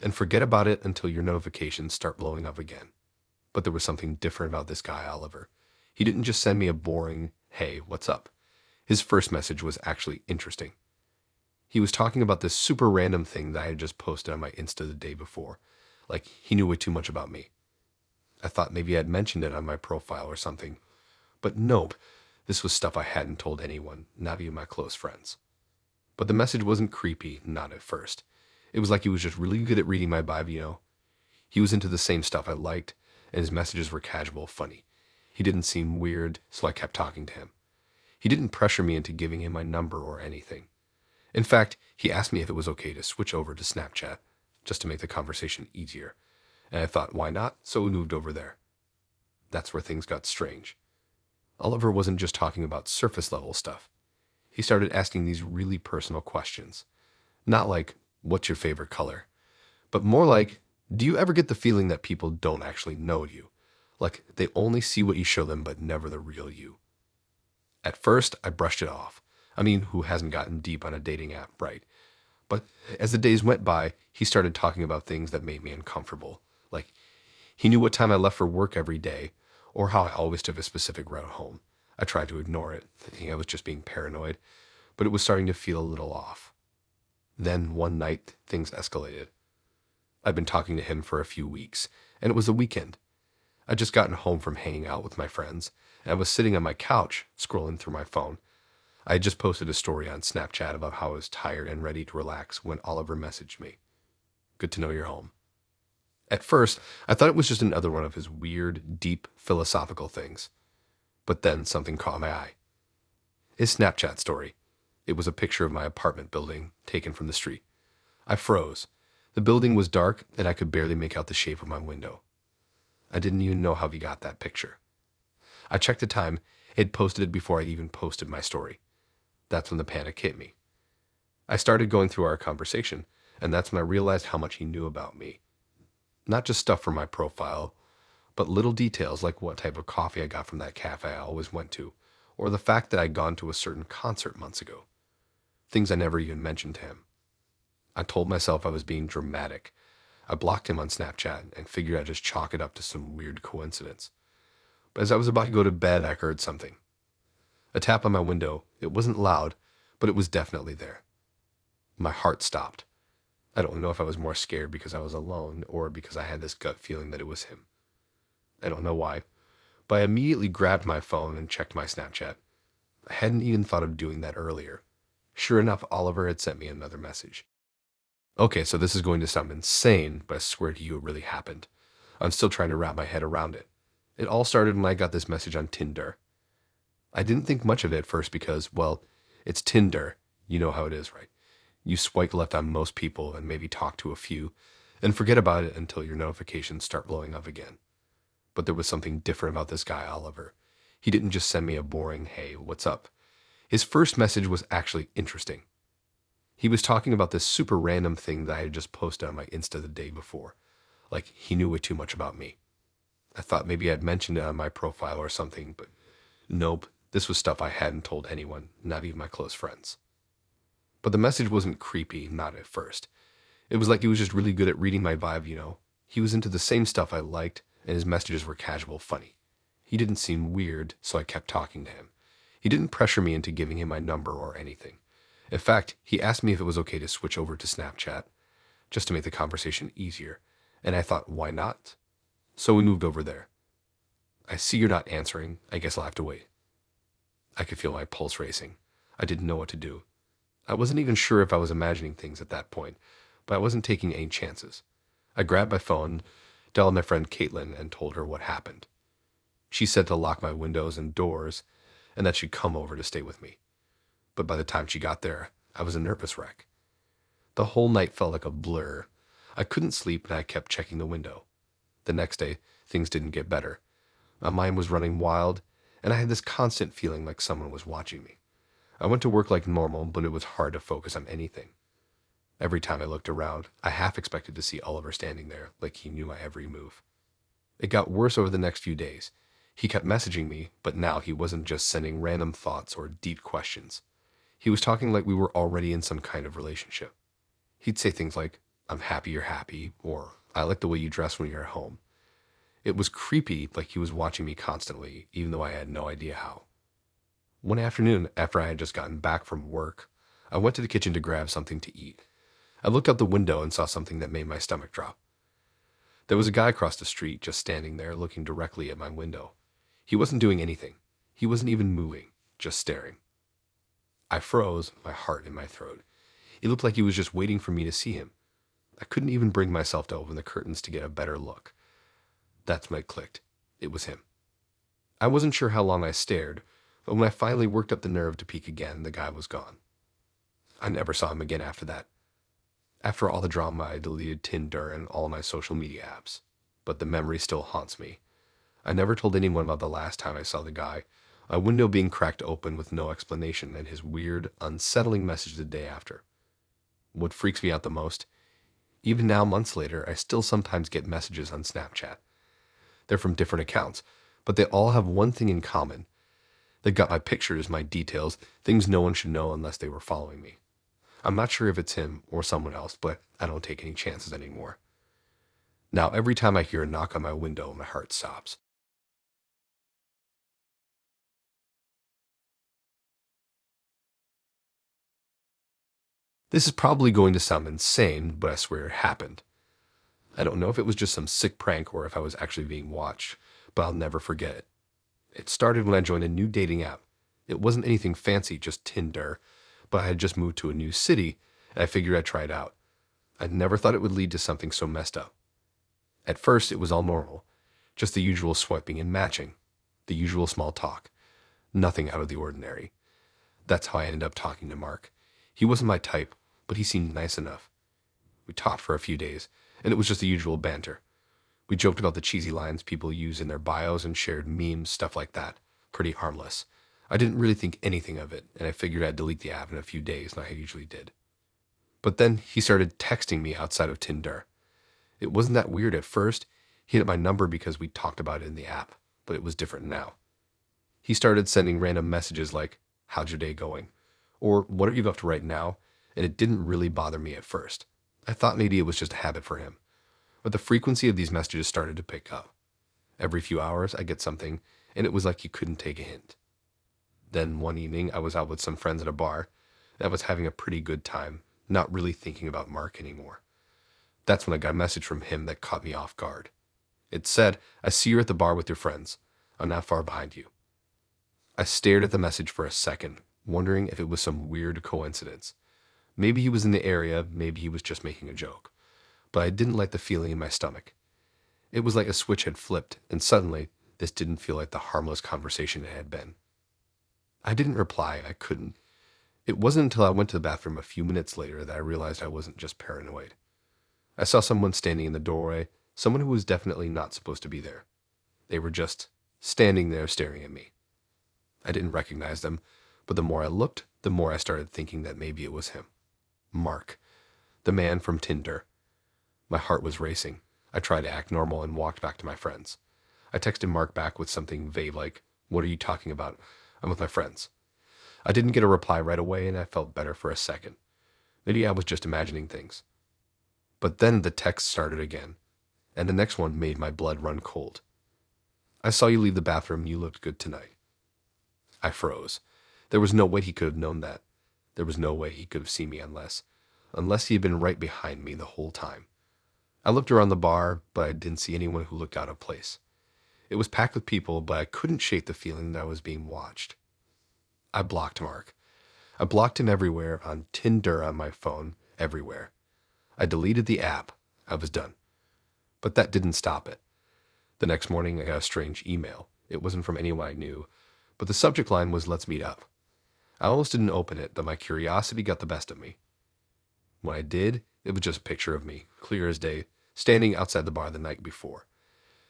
and forget about it until your notifications start blowing up again. But there was something different about this guy, Oliver. He didn't just send me a boring, "Hey, what's up?" His first message was actually interesting. He was talking about this super random thing that I had just posted on my Insta the day before. Like, he knew way too much about me. I thought maybe I'd mentioned it on my profile or something. But nope, this was stuff I hadn't told anyone, not even my close friends. But the message wasn't creepy, not at first. It was like he was just really good at reading my vibe, you know? He was into the same stuff I liked, and his messages were casual, funny. He didn't seem weird, so I kept talking to him. He didn't pressure me into giving him my number or anything. In fact, he asked me if it was okay to switch over to Snapchat, just to make the conversation easier. And I thought, why not? So we moved over there. That's where things got strange. Oliver wasn't just talking about surface level stuff. He started asking these really personal questions. Not like, what's your favorite color? But more like, do you ever get the feeling that people don't actually know you? Like they only see what you show them, but never the real you. At first, I brushed it off. I mean, who hasn't gotten deep on a dating app, right? But as the days went by, he started talking about things that made me uncomfortable. Like, he knew what time I left for work every day, or how I always took a specific route home. I tried to ignore it, thinking I was just being paranoid, but it was starting to feel a little off. Then, one night, things escalated. I'd been talking to him for a few weeks, and it was the weekend. I'd just gotten home from hanging out with my friends, and I was sitting on my couch, scrolling through my phone. I had just posted a story on Snapchat about how I was tired and ready to relax when Oliver messaged me. Good to know you're home. At first, I thought it was just another one of his weird, deep, philosophical things. But then something caught my eye. His Snapchat story. It was a picture of my apartment building, taken from the street. I froze. The building was dark, and I could barely make out the shape of my window. I didn't even know how he got that picture. I checked the time. He'd posted it before I even posted my story. That's when the panic hit me. I started going through our conversation, and that's when I realized how much he knew about me. Not just stuff from my profile, but little details like what type of coffee I got from that cafe I always went to, or the fact that I'd gone to a certain concert months ago. Things I never even mentioned to him. I told myself I was being dramatic. I blocked him on Snapchat and figured I'd just chalk it up to some weird coincidence. But as I was about to go to bed, I heard something. A tap on my window. It wasn't loud, but it was definitely there. My heart stopped. I don't know if I was more scared because I was alone or because I had this gut feeling that it was him. I don't know why, but I immediately grabbed my phone and checked my Snapchat. I hadn't even thought of doing that earlier. Sure enough, Oliver had sent me another message. Okay, so this is going to sound insane, but I swear to you it really happened. I'm still trying to wrap my head around it. It all started when I got this message on Tinder. I didn't think much of it at first because, well, it's Tinder. You know how it is, right? You swipe left on most people and maybe talk to a few, and forget about it until your notifications start blowing up again. But there was something different about this guy, Oliver. He didn't just send me a boring, hey, what's up? His first message was actually interesting. He was talking about this super random thing that I had just posted on my Insta the day before. Like, he knew way too much about me. I thought maybe I'd mentioned it on my profile or something, but nope, this was stuff I hadn't told anyone, not even my close friends. But the message wasn't creepy, not at first. It was like he was just really good at reading my vibe, you know. He was into the same stuff I liked, and his messages were casual funny. He didn't seem weird, so I kept talking to him. He didn't pressure me into giving him my number or anything. In fact, he asked me if it was okay to switch over to Snapchat, just to make the conversation easier, and I thought, why not? So we moved over there. I see you're not answering. I guess I'll have to wait. I could feel my pulse racing. I didn't know what to do. I wasn't even sure if I was imagining things at that point, but I wasn't taking any chances. I grabbed my phone, dialed my friend Caitlin, and told her what happened. She said to lock my windows and doors, and that she'd come over to stay with me. But by the time she got there, I was a nervous wreck. The whole night felt like a blur. I couldn't sleep, and I kept checking the window. The next day, things didn't get better. My mind was running wild, and I had this constant feeling like someone was watching me. I went to work like normal, but it was hard to focus on anything. Every time I looked around, I half expected to see Oliver standing there, like he knew my every move. It got worse over the next few days. He kept messaging me, but now he wasn't just sending random thoughts or deep questions. He was talking like we were already in some kind of relationship. He'd say things like, I'm happy you're happy, or I like the way you dress when you're at home. It was creepy, like he was watching me constantly, even though I had no idea how. One afternoon, after I had just gotten back from work, I went to the kitchen to grab something to eat. I looked out the window and saw something that made my stomach drop. There was a guy across the street just standing there looking directly at my window. He wasn't doing anything. He wasn't even moving, just staring. I froze, my heart in my throat. It looked like he was just waiting for me to see him. I couldn't even bring myself to open the curtains to get a better look. That's when it clicked. It was him. I wasn't sure how long I stared, But when I finally worked up the nerve to peek again, the guy was gone. I never saw him again after that. After all the drama, I deleted Tinder and all my social media apps. But the memory still haunts me. I never told anyone about the last time I saw the guy, a window being cracked open with no explanation, and his weird, unsettling message the day after. What freaks me out the most, even now months later, I still sometimes get messages on Snapchat. They're from different accounts, but they all have one thing in common. They've got my pictures, my details, things no one should know unless they were following me. I'm not sure if it's him or someone else, but I don't take any chances anymore. Now, every time I hear a knock on my window, my heart stops. This is probably going to sound insane, but I swear it happened. I don't know if it was just some sick prank or if I was actually being watched, but I'll never forget it. It started when I joined a new dating app. It wasn't anything fancy, just Tinder, but I had just moved to a new city, and I figured I'd try it out. I never thought it would lead to something so messed up. At first, it was all normal, just the usual swiping and matching, the usual small talk, nothing out of the ordinary. That's how I ended up talking to Mark. He wasn't my type, but he seemed nice enough. We talked for a few days, and it was just the usual banter. We joked about the cheesy lines people use in their bios and shared memes, stuff like that. Pretty harmless. I didn't really think anything of it, and I figured I'd delete the app in a few days, and I usually did. But then he started texting me outside of Tinder. It wasn't that weird at first. He had my number because we talked about it in the app, but it was different now. He started sending random messages like, "How's your day going?" Or "What are you up to right now?" And it didn't really bother me at first. I thought maybe it was just a habit for him. But the frequency of these messages started to pick up. Every few hours, I get something, and it was like you couldn't take a hint. Then one evening, I was out with some friends at a bar, and I was having a pretty good time, not really thinking about Mark anymore. That's when I got a message from him that caught me off guard. It said, "I see you're at the bar with your friends. I'm not far behind you." I stared at the message for a second, wondering if it was some weird coincidence. Maybe he was in the area, maybe he was just making a joke. But I didn't like the feeling in my stomach. It was like a switch had flipped, and suddenly, this didn't feel like the harmless conversation it had been. I didn't reply, I couldn't. It wasn't until I went to the bathroom a few minutes later that I realized I wasn't just paranoid. I saw someone standing in the doorway, someone who was definitely not supposed to be there. They were just standing there staring at me. I didn't recognize them, but the more I looked, the more I started thinking that maybe it was him. Mark, the man from Tinder. My heart was racing. I tried to act normal and walked back to my friends. I texted Mark back with something vague like, "What are you talking about? I'm with my friends." I didn't get a reply right away, and I felt better for a second. Maybe I was just imagining things. But then the text started again, and the next one made my blood run cold. "I saw you leave the bathroom. You looked good tonight." I froze. There was no way he could have known that. There was no way he could have seen me unless he had been right behind me the whole time. I looked around the bar, but I didn't see anyone who looked out of place. It was packed with people, but I couldn't shake the feeling that I was being watched. I blocked Mark. I blocked him everywhere, on Tinder, on my phone, everywhere. I deleted the app. I was done. But that didn't stop it. The next morning, I got a strange email. It wasn't from anyone I knew, but the subject line was "Let's meet up." I almost didn't open it, but my curiosity got the best of me. When I did, it was just a picture of me, clear as day, standing outside the bar the night before.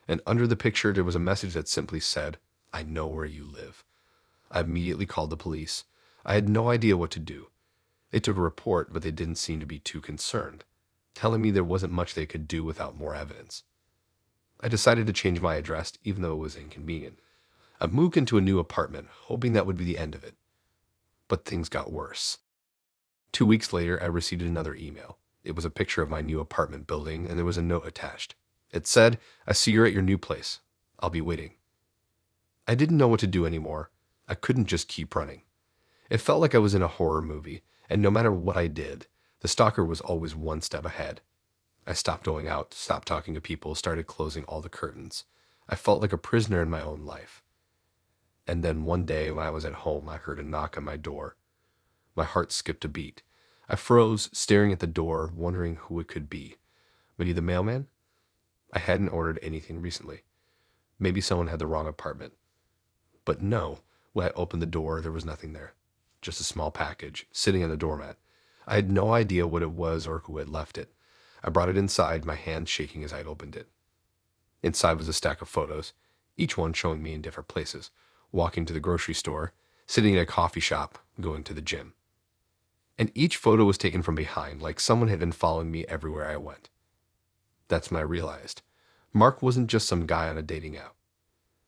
And under the picture, there was a message that simply said, "I know where you live." I immediately called the police. I had no idea what to do. They took a report, but they didn't seem to be too concerned, telling me there wasn't much they could do without more evidence. I decided to change my address, even though it was inconvenient. I moved into a new apartment, hoping that would be the end of it. But things got worse. 2 weeks later, I received another email. It was a picture of my new apartment building, and there was a note attached. It said, "I see you're at your new place. I'll be waiting." I didn't know what to do anymore. I couldn't just keep running. It felt like I was in a horror movie, and no matter what I did, the stalker was always one step ahead. I stopped going out, stopped talking to people, started closing all the curtains. I felt like a prisoner in my own life. And then one day when I was at home, I heard a knock on my door. My heart skipped a beat. I froze, staring at the door, wondering who it could be. Maybe the mailman? I hadn't ordered anything recently. Maybe someone had the wrong apartment. But no, When I opened the door, there was nothing there. Just a small package, sitting on the doormat. I had no idea what it was or who had left it. I brought it inside, my hand shaking as I opened it. Inside was a stack of photos, each one showing me in different places. Walking to the grocery store, sitting in a coffee shop, going to the gym. And each photo was taken from behind, like someone had been following me everywhere I went. That's when I realized Mark wasn't just some guy on a dating app.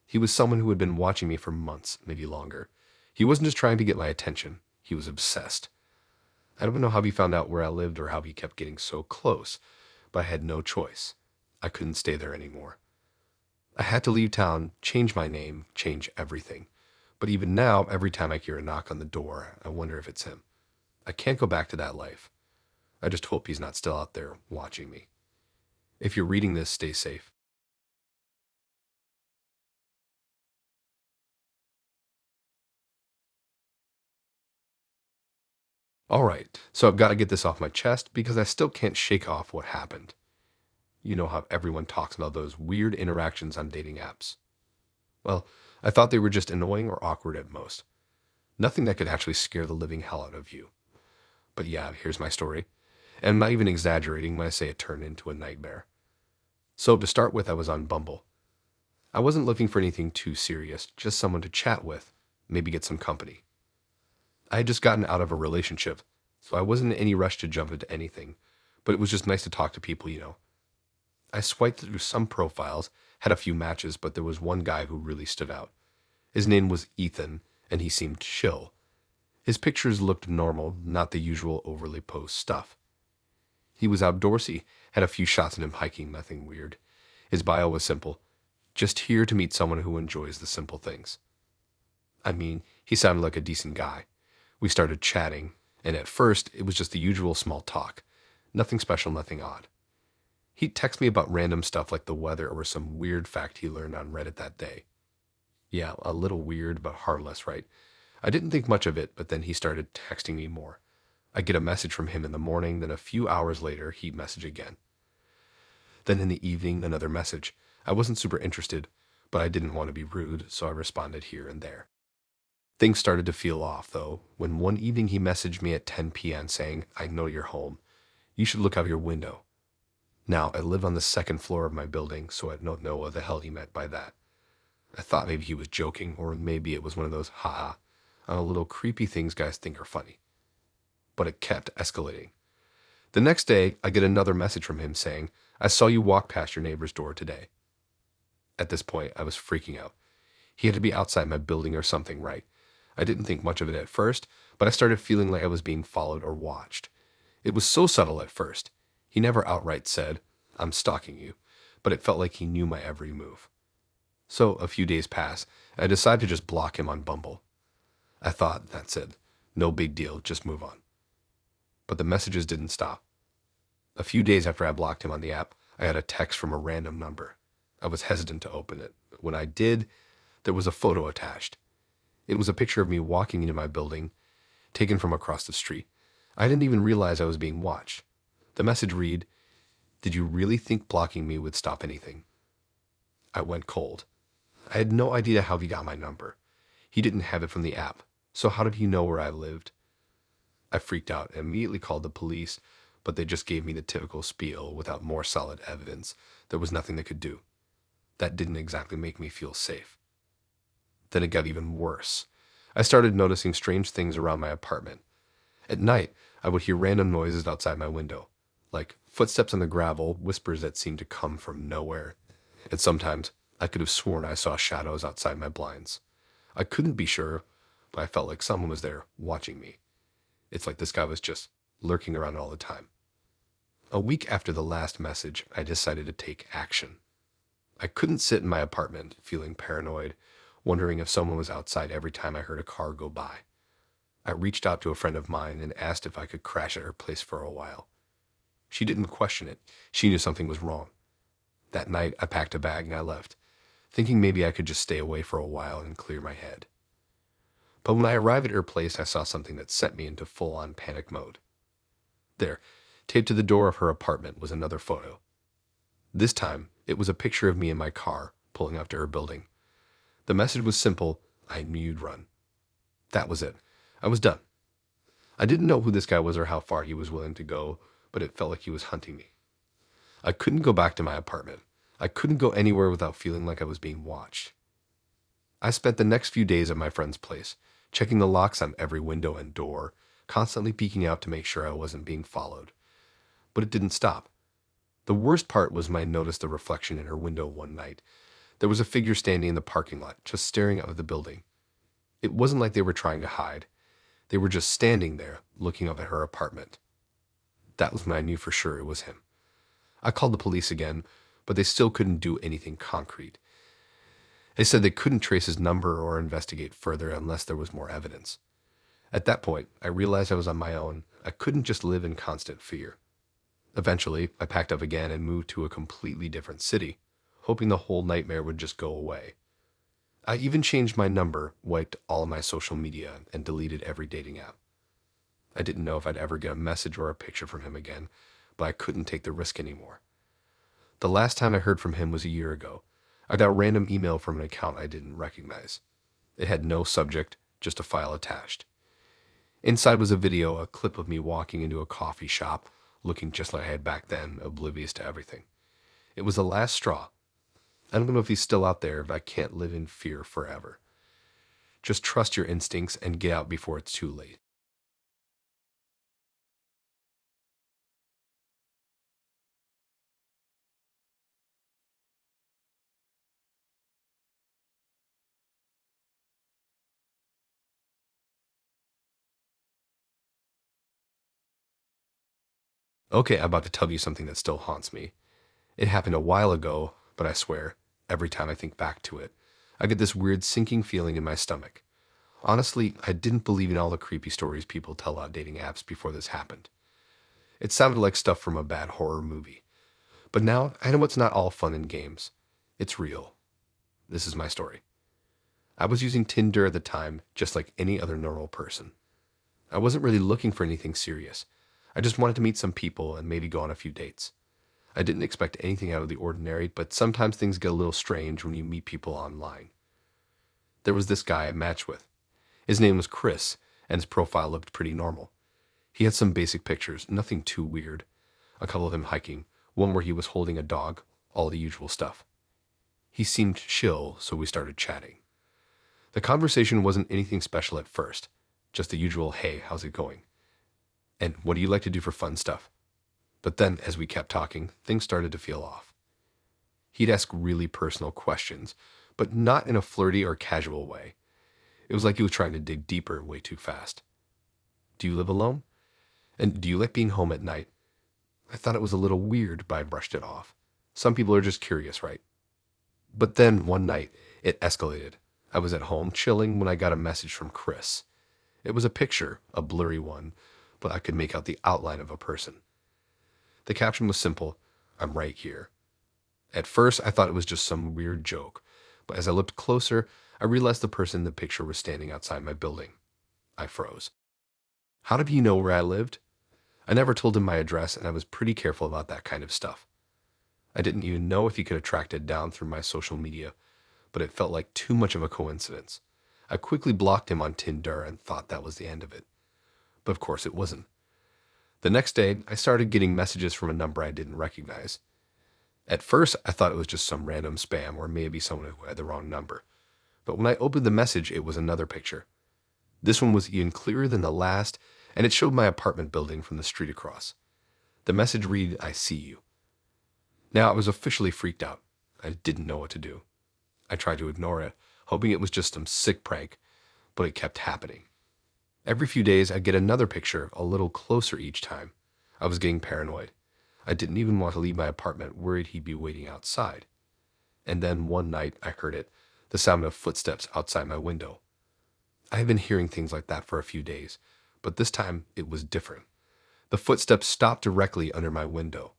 He was someone who had been watching me for months, maybe longer. He wasn't just trying to get my attention. He was obsessed. I don't know how he found out where I lived or how he kept getting so close, but I had no choice. I couldn't stay there anymore. I had to leave town, change my name, change everything. But even now, every time I hear a knock on the door, I wonder if it's him. I can't go back to that life. I just hope he's not still out there watching me. If you're reading this, stay safe. All right, so I've got to get this off my chest because I still can't shake off what happened. You know how everyone talks about those weird interactions on dating apps. Well, I thought they were just annoying or awkward at most. Nothing that could actually scare the living hell out of you. But yeah, here's my story. And I'm not even exaggerating when I say it turned into a nightmare. So to start with, I was on Bumble. I wasn't looking for anything too serious, just someone to chat with, maybe get some company. I had just gotten out of a relationship, so I wasn't in any rush to jump into anything, but it was just nice to talk to people. I swiped through some profiles, had a few matches, but there was one guy who really stood out. His name was Ethan, and he seemed chill. His pictures looked normal, not the usual overly posed stuff. He was outdoorsy, had a few shots of him hiking, nothing weird. His bio was simple, just here to meet someone who enjoys the simple things. I mean, he sounded like a decent guy. We started chatting, and at first it was just the usual small talk. Nothing special, nothing odd. He'd text me about random stuff like the weather or some weird fact he learned on Reddit that day. Yeah, a little weird, but harmless, right? I didn't think much of it, but then he started texting me more. I'd get a message from him in the morning, then a few hours later, he'd message again. Then in the evening, another message. I wasn't super interested, but I didn't want to be rude, so I responded here and there. Things started to feel off, though, when one evening he messaged me at 10 p.m. saying, "I know you're home. You should look out your window." Now, I live on the second floor of my building, so I don't know what the hell he meant by that. I thought maybe he was joking, or maybe it was one of those haha, on a little creepy things guys think are funny. But it kept escalating. The next day, I get another message from him saying, "I saw you walk past your neighbor's door today." At this point, I was freaking out. He had to be outside my building or something, right? I didn't think much of it at first, but I started feeling like I was being followed or watched. It was so subtle at first. He never outright said, "I'm stalking you," but it felt like he knew my every move. So a few days passed, and I decided to just block him on Bumble. I thought, that's it. No big deal, just move on. But the messages didn't stop. A few days after I blocked him on the app, I had a text from a random number. I was hesitant to open it. When I did, there was a photo attached. It was a picture of me walking into my building, taken from across the street. I didn't even realize I was being watched. The message read, "Did you really think blocking me would stop anything?" I went cold. I had no idea how he got my number. He didn't have it from the app, so how did he know where I lived? I freaked out and immediately called the police, but they just gave me the typical spiel without more solid evidence. There was nothing they could do. That didn't exactly make me feel safe. Then it got even worse. I started noticing strange things around my apartment. At night, I would hear random noises outside my window, like footsteps on the gravel, whispers that seemed to come from nowhere. And sometimes I could have sworn I saw shadows outside my blinds. I couldn't be sure, but I felt like someone was there watching me. It's like this guy was just lurking around all the time. A week after the last message, I decided to take action. I couldn't sit in my apartment feeling paranoid, wondering if someone was outside every time I heard a car go by. I reached out to a friend of mine and asked if I could crash at her place for a while. She didn't question it. She knew something was wrong. That night, I packed a bag and I left, thinking maybe I could just stay away for a while and clear my head. But when I arrived at her place, I saw something that sent me into full-on panic mode. There, taped to the door of her apartment, was another photo. This time, it was a picture of me in my car, pulling up to her building. The message was simple: "I knew you'd run. That was it. I was done. I didn't know who this guy was or how far he was willing to go, but it felt like he was hunting me. I couldn't go back to my apartment. I couldn't go anywhere without feeling like I was being watched. I spent the next few days at my friend's place, checking the locks on every window and door, constantly peeking out to make sure I wasn't being followed. But it didn't stop. The worst part was when I noticed a reflection in her window one night. There was a figure standing in the parking lot, just staring out of the building. It wasn't like they were trying to hide. They were just standing there, looking up at her apartment. That was when I knew for sure it was him. I called the police again, but they still couldn't do anything concrete. They said they couldn't trace his number or investigate further unless there was more evidence. At that point, I realized I was on my own. I couldn't just live in constant fear. Eventually, I packed up again and moved to a completely different city, hoping the whole nightmare would just go away. I even changed my number, wiped all of my social media, and deleted every dating app. I didn't know if I'd ever get a message or a picture from him again, but I couldn't take the risk anymore. The last time I heard from him was a year ago. I got a random email from an account I didn't recognize. It had no subject, just a file attached. Inside was a video, a clip of me walking into a coffee shop, looking just like I had back then, oblivious to everything. It was the last straw. I don't know if he's still out there, if I can't live in fear forever. Just trust your instincts and get out before it's too late. Okay, I'm about to tell you something that still haunts me. It happened a while ago, but I swear, every time I think back to it, I get this weird sinking feeling in my stomach. Honestly, I didn't believe in all the creepy stories people tell on dating apps before this happened. It sounded like stuff from a bad horror movie. But now, I know it's not all fun and games. It's real. This is my story. I was using Tinder at the time, just like any other normal person. I wasn't really looking for anything serious. I just wanted to meet some people and maybe go on a few dates. I didn't expect anything out of the ordinary, but sometimes things get a little strange when you meet people online. There was this guy I matched with. His name was Chris, and his profile looked pretty normal. He had some basic pictures, nothing too weird. A couple of him hiking, one where he was holding a dog, all the usual stuff. He seemed chill, so we started chatting. The conversation wasn't anything special at first, just the usual, hey, how's it going? And what do you like to do for fun stuff? But then, as we kept talking, things started to feel off. He'd ask really personal questions, but not in a flirty or casual way. It was like he was trying to dig deeper way too fast. Do you live alone? And do you like being home at night? I thought it was a little weird, but I brushed it off. Some people are just curious, right? But then, one night, it escalated. I was at home chilling when I got a message from Chris. It was a picture, a blurry one, but I could make out the outline of a person. The caption was simple, I'm right here. At first, I thought it was just some weird joke, but as I looked closer, I realized the person in the picture was standing outside my building. I froze. How did he know where I lived? I never told him my address, and I was pretty careful about that kind of stuff. I didn't even know if he could have tracked it down through my social media, but it felt like too much of a coincidence. I quickly blocked him on Tinder and thought that was the end of it. But of course it wasn't. The next day, I started getting messages from a number I didn't recognize. At first, I thought it was just some random spam or maybe someone who had the wrong number. But when I opened the message, it was another picture. This one was even clearer than the last, and it showed my apartment building from the street across. The message read, I see you. Now I was officially freaked out. I didn't know what to do. I tried to ignore it, hoping it was just some sick prank, but it kept happening. Every few days, I'd get another picture, a little closer each time. I was getting paranoid. I didn't even want to leave my apartment, worried he'd be waiting outside. And then one night, I heard it, the sound of footsteps outside my window. I had been hearing things like that for a few days, but this time it was different. The footsteps stopped directly under my window.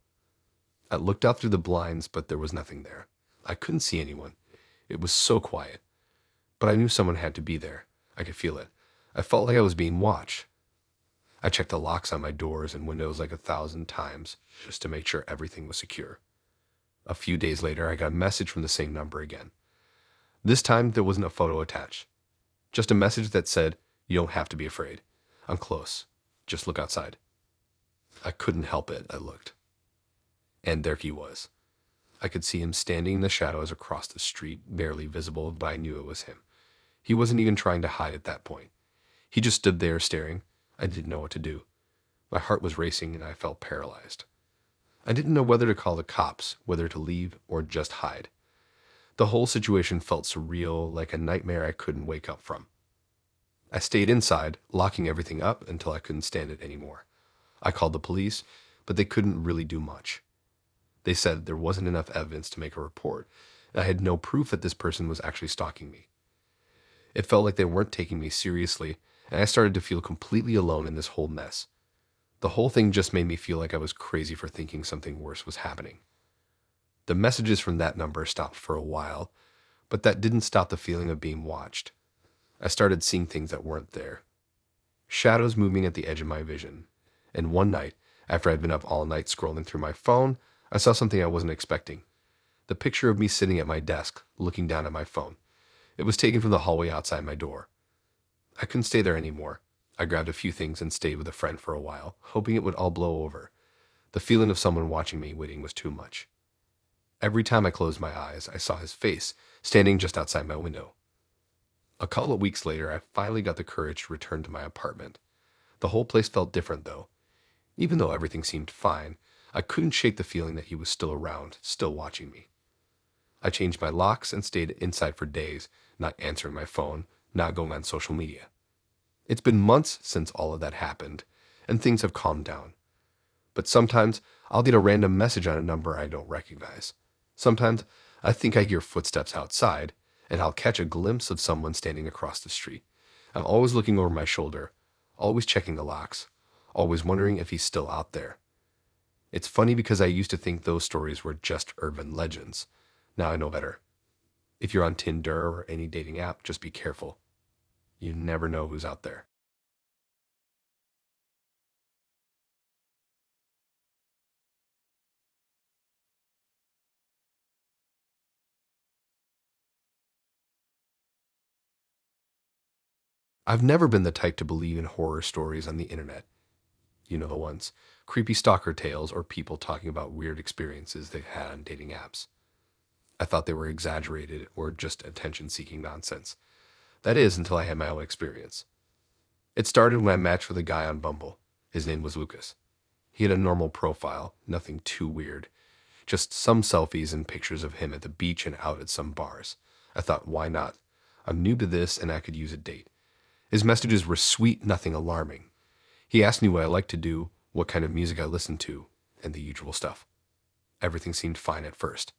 I looked out through the blinds, but there was nothing there. I couldn't see anyone. It was so quiet. But I knew someone had to be there. I could feel it. I felt like I was being watched. I checked the locks on my doors and windows like 1,000 times just to make sure everything was secure. A few days later, I got a message from the same number again. This time, there wasn't a photo attached. Just a message that said, You don't have to be afraid. I'm close. Just look outside. I couldn't help it. I looked. And there he was. I could see him standing in the shadows across the street, barely visible, but I knew it was him. He wasn't even trying to hide at that point. He just stood there staring. I didn't know what to do. My heart was racing and I felt paralyzed. I didn't know whether to call the cops, whether to leave, or just hide. The whole situation felt surreal, like a nightmare I couldn't wake up from. I stayed inside, locking everything up until I couldn't stand it anymore. I called the police, but they couldn't really do much. They said there wasn't enough evidence to make a report, and I had no proof that this person was actually stalking me. It felt like they weren't taking me seriously, and I started to feel completely alone in this whole mess. The whole thing just made me feel like I was crazy for thinking something worse was happening. The messages from that number stopped for a while, but that didn't stop the feeling of being watched. I started seeing things that weren't there. Shadows moving at the edge of my vision. And one night, after I'd been up all night scrolling through my phone, I saw something I wasn't expecting. The picture of me sitting at my desk, looking down at my phone. It was taken from the hallway outside my door. I couldn't stay there anymore. I grabbed a few things and stayed with a friend for a while, hoping it would all blow over. The feeling of someone watching me waiting was too much. Every time I closed my eyes, I saw his face, standing just outside my window. A couple of weeks later, I finally got the courage to return to my apartment. The whole place felt different, though. Even though everything seemed fine, I couldn't shake the feeling that he was still around, still watching me. I changed my locks and stayed inside for days, not answering my phone, not going on social media. It's been months since all of that happened, and things have calmed down. But sometimes I'll get a random message on a number I don't recognize. Sometimes I think I hear footsteps outside, and I'll catch a glimpse of someone standing across the street. I'm always looking over my shoulder, always checking the locks, always wondering if he's still out there. It's funny because I used to think those stories were just urban legends. Now I know better. If you're on Tinder or any dating app, just be careful. You never know who's out there. I've never been the type to believe in horror stories on the internet. You know the ones. Creepy stalker tales or people talking about weird experiences they've had on dating apps. I thought they were exaggerated or just attention-seeking nonsense. That is, until I had my own experience. It started when I matched with a guy on Bumble. His name was Lucas. He had a normal profile, nothing too weird. Just some selfies and pictures of him at the beach and out at some bars. I thought, why not? I'm new to this and I could use a date. His messages were sweet, nothing alarming. He asked me what I liked to do, what kind of music I listened to, and the usual stuff. Everything seemed fine at first.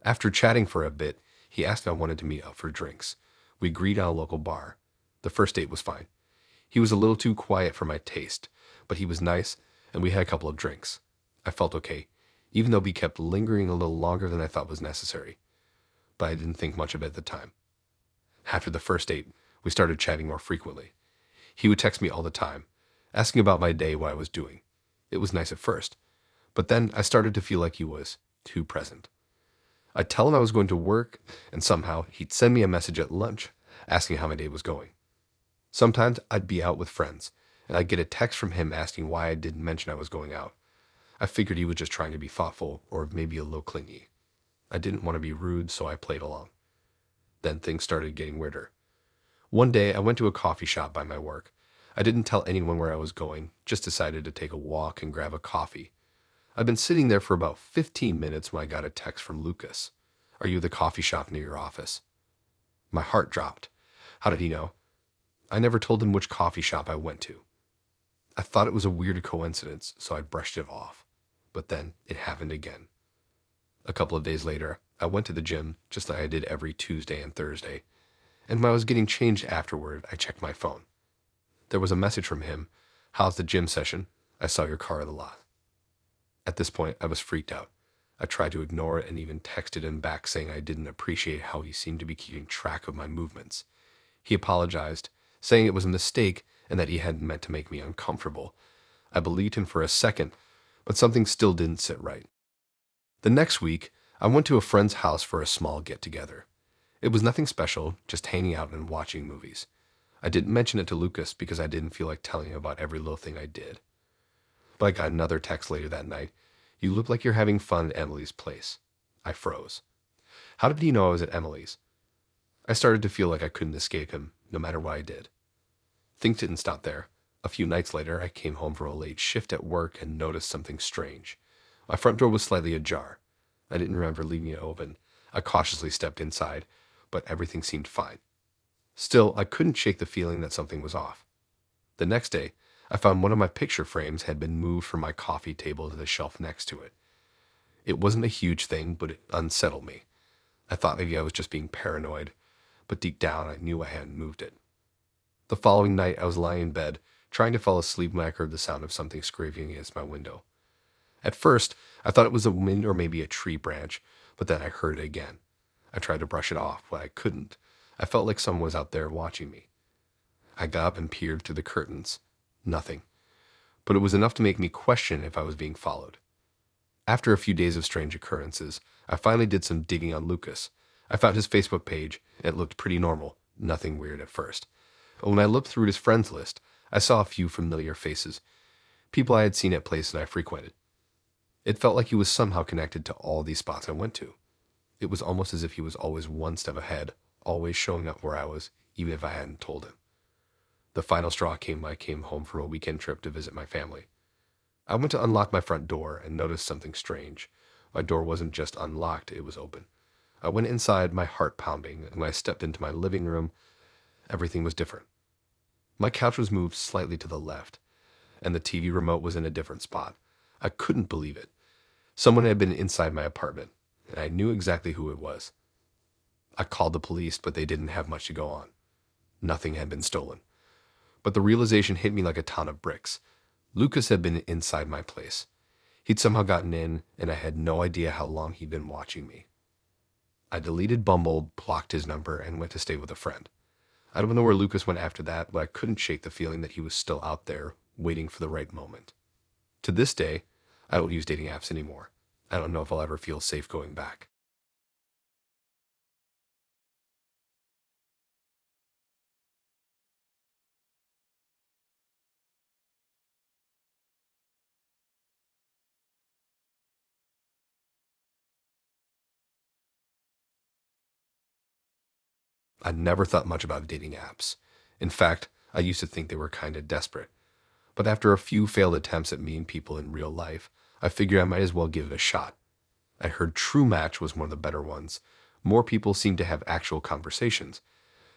After chatting for a bit, he asked if I wanted to meet up for drinks. We agreed on a local bar. The first date was fine. He was a little too quiet for my taste, but he was nice, and we had a couple of drinks. I felt okay, even though he kept lingering a little longer than I thought was necessary. But I didn't think much of it at the time. After the first date, we started chatting more frequently. He would text me all the time, asking about my day, what I was doing. It was nice at first, but then I started to feel like he was too present. I'd tell him I was going to work, and somehow he'd send me a message at lunch asking how my day was going. Sometimes I'd be out with friends, and I'd get a text from him asking why I didn't mention I was going out. I figured he was just trying to be thoughtful or maybe a little clingy. I didn't want to be rude, so I played along. Then things started getting weirder. One day I went to a coffee shop by my work. I didn't tell anyone where I was going, just decided to take a walk and grab a coffee. I'd been sitting there for about 15 minutes when I got a text from Lucas. Are you at the coffee shop near your office? My heart dropped. How did he know? I never told him which coffee shop I went to. I thought it was a weird coincidence, so I brushed it off. But then it happened again. A couple of days later, I went to the gym, just like I did every Tuesday and Thursday. And when I was getting changed afterward, I checked my phone. There was a message from him. How's the gym session? I saw your car in the lot. At this point, I was freaked out. I tried to ignore it and even texted him back saying I didn't appreciate how he seemed to be keeping track of my movements. He apologized, saying it was a mistake and that he hadn't meant to make me uncomfortable. I believed him for a second, but something still didn't sit right. The next week, I went to a friend's house for a small get-together. It was nothing special, just hanging out and watching movies. I didn't mention it to Lucas because I didn't feel like telling him about every little thing I did. But I got another text later that night. You look like you're having fun at Emily's place. I froze. How did he know I was at Emily's? I started to feel like I couldn't escape him, no matter what I did. Things didn't stop there. A few nights later, I came home from a late shift at work and noticed something strange. My front door was slightly ajar. I didn't remember leaving it open. I cautiously stepped inside, but everything seemed fine. Still, I couldn't shake the feeling that something was off. The next day, I found one of my picture frames had been moved from my coffee table to the shelf next to it. It wasn't a huge thing, but it unsettled me. I thought maybe I was just being paranoid, but deep down I knew I hadn't moved it. The following night, I was lying in bed, trying to fall asleep when I heard the sound of something scraping against my window. At first, I thought it was a wind or maybe a tree branch, but then I heard it again. I tried to brush it off, but I couldn't. I felt like someone was out there watching me. I got up and peered through the curtains. Nothing. But it was enough to make me question if I was being followed. After a few days of strange occurrences, I finally did some digging on Lucas. I found his Facebook page, and it looked pretty normal, nothing weird at first. But when I looked through his friends list, I saw a few familiar faces, people I had seen at places I frequented. It felt like he was somehow connected to all these spots I went to. It was almost as if he was always one step ahead, always showing up where I was, even if I hadn't told him. The final straw came when I came home from a weekend trip to visit my family. I went to unlock my front door and noticed something strange. My door wasn't just unlocked, it was open. I went inside, my heart pounding, and when I stepped into my living room, everything was different. My couch was moved slightly to the left, and the TV remote was in a different spot. I couldn't believe it. Someone had been inside my apartment, and I knew exactly who it was. I called the police, but they didn't have much to go on. Nothing had been stolen. But the realization hit me like a ton of bricks. Lucas had been inside my place. He'd somehow gotten in, and I had no idea how long he'd been watching me. I deleted Bumble, blocked his number, and went to stay with a friend. I don't know where Lucas went after that, but I couldn't shake the feeling that he was still out there, waiting for the right moment. To this day, I don't use dating apps anymore. I don't know if I'll ever feel safe going back. I never thought much about dating apps. In fact, I used to think they were kind of desperate. But after a few failed attempts at meeting people in real life, I figured I might as well give it a shot. I heard True Match was one of the better ones. More people seemed to have actual conversations,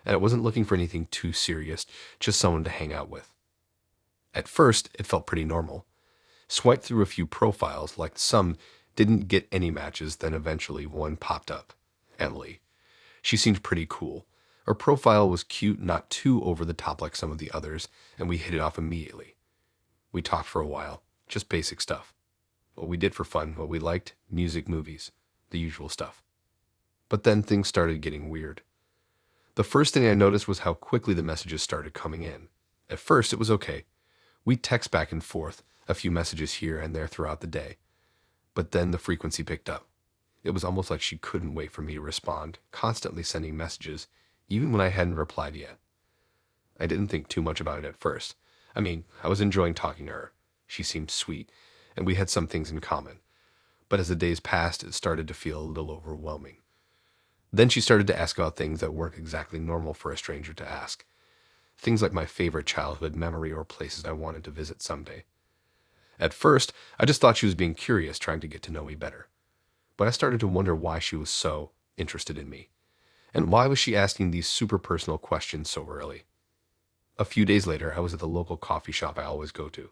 and I wasn't looking for anything too serious, just someone to hang out with. At first, it felt pretty normal. Swiped through a few profiles, liked some, didn't get any matches, then eventually one popped up. Emily. She seemed pretty cool. Her profile was cute, not too over the top like some of the others, and we hit it off immediately. We talked for a while, just basic stuff. What we did for fun, what we liked, music, movies, the usual stuff. But then things started getting weird. The first thing I noticed was how quickly the messages started coming in. At first, it was okay. We'd text back and forth, a few messages here and there throughout the day. But then the frequency picked up. It was almost like she couldn't wait for me to respond, constantly sending messages, even when I hadn't replied yet. I didn't think too much about it at first. I was enjoying talking to her. She seemed sweet, and we had some things in common. But as the days passed, it started to feel a little overwhelming. Then she started to ask about things that weren't exactly normal for a stranger to ask. Things like my favorite childhood memory or places I wanted to visit someday. At first, I just thought she was being curious, trying to get to know me better. But I started to wonder why she was so interested in me. And why was she asking these super personal questions so early? A few days later, I was at the local coffee shop I always go to.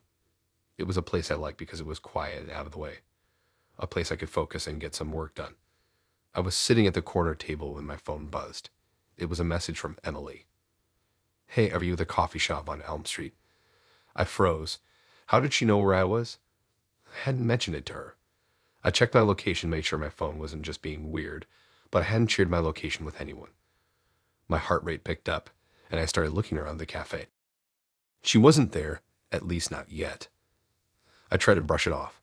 It was a place I liked because it was quiet and out of the way. A place I could focus and get some work done. I was sitting at the corner table when my phone buzzed. It was a message from Emily. "Hey, are you at the coffee shop on Elm Street?" I froze. How did she know where I was? I hadn't mentioned it to her. I checked my location, made sure my phone wasn't just being weird, but I hadn't shared my location with anyone. My heart rate picked up, and I started looking around the cafe. She wasn't there, at least not yet. I tried to brush it off.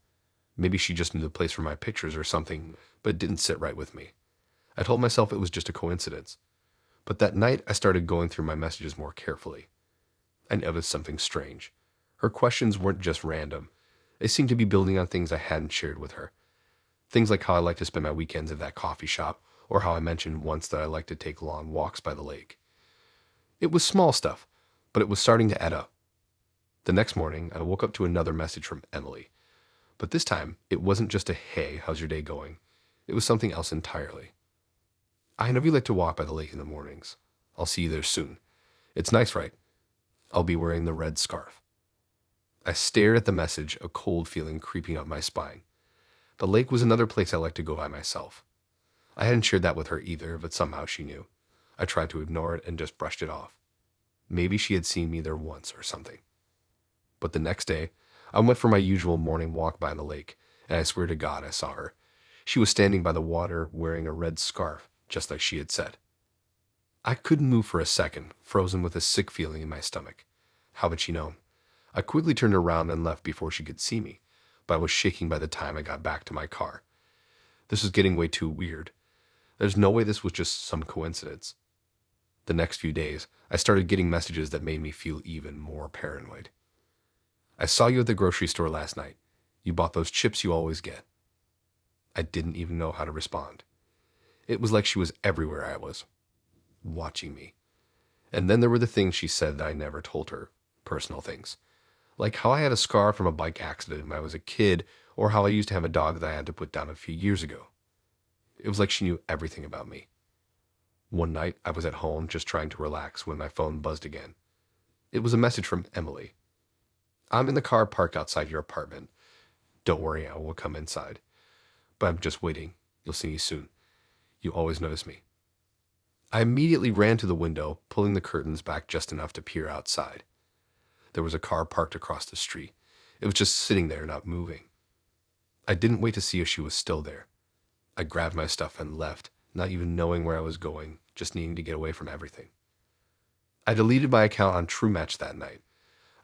Maybe she just knew the place for my pictures or something, but it didn't sit right with me. I told myself it was just a coincidence. But that night, I started going through my messages more carefully. I noticed something strange. Her questions weren't just random. They seemed to be building on things I hadn't shared with her. Things like how I like to spend my weekends at that coffee shop, or how I mentioned once that I like to take long walks by the lake. It was small stuff, but it was starting to add up. The next morning, I woke up to another message from Emily. But this time, it wasn't just a "Hey, how's your day going?" It was something else entirely. "I know you like to walk by the lake in the mornings. I'll see you there soon. It's nice, right? I'll be wearing the red scarf." I stared at the message, a cold feeling creeping up my spine. The lake was another place I liked to go by myself. I hadn't shared that with her either, but somehow she knew. I tried to ignore it and just brushed it off. Maybe she had seen me there once or something. But the next day, I went for my usual morning walk by the lake, and I swear to God I saw her. She was standing by the water wearing a red scarf, just like she had said. I couldn't move for a second, frozen with a sick feeling in my stomach. How had she known? I quickly turned around and left before she could see me, but I was shaking by the time I got back to my car. This was getting way too weird. There's no way this was just some coincidence. The next few days, I started getting messages that made me feel even more paranoid. "I saw you at the grocery store last night. You bought those chips you always get." I didn't even know how to respond. It was like she was everywhere I was, watching me. And then there were the things she said that I never told her, personal things. Like how I had a scar from a bike accident when I was a kid, or how I used to have a dog that I had to put down a few years ago. It was like she knew everything about me. One night, I was at home just trying to relax when my phone buzzed again. It was a message from Emily. "I'm in the car parked outside your apartment. Don't worry, I will come inside. But I'm just waiting. You'll see me soon. You always notice me." I immediately ran to the window, pulling the curtains back just enough to peer outside. There was a car parked across the street. It was just sitting there, not moving. I didn't wait to see if she was still there. I grabbed my stuff and left, not even knowing where I was going, just needing to get away from everything. I deleted my account on TrueMatch that night.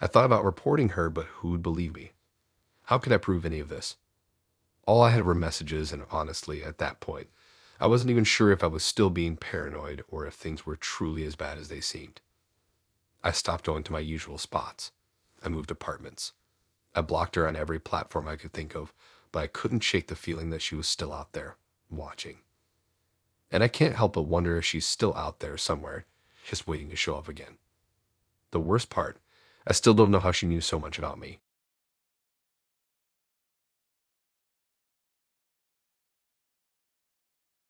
I thought about reporting her, but who would believe me? How could I prove any of this? All I had were messages, and honestly, at that point, I wasn't even sure if I was still being paranoid or if things were truly as bad as they seemed. I stopped going to my usual spots. I moved apartments. I blocked her on every platform I could think of, but I couldn't shake the feeling that she was still out there, watching. And I can't help but wonder if she's still out there somewhere, just waiting to show up again. The worst part, I still don't know how she knew so much about me.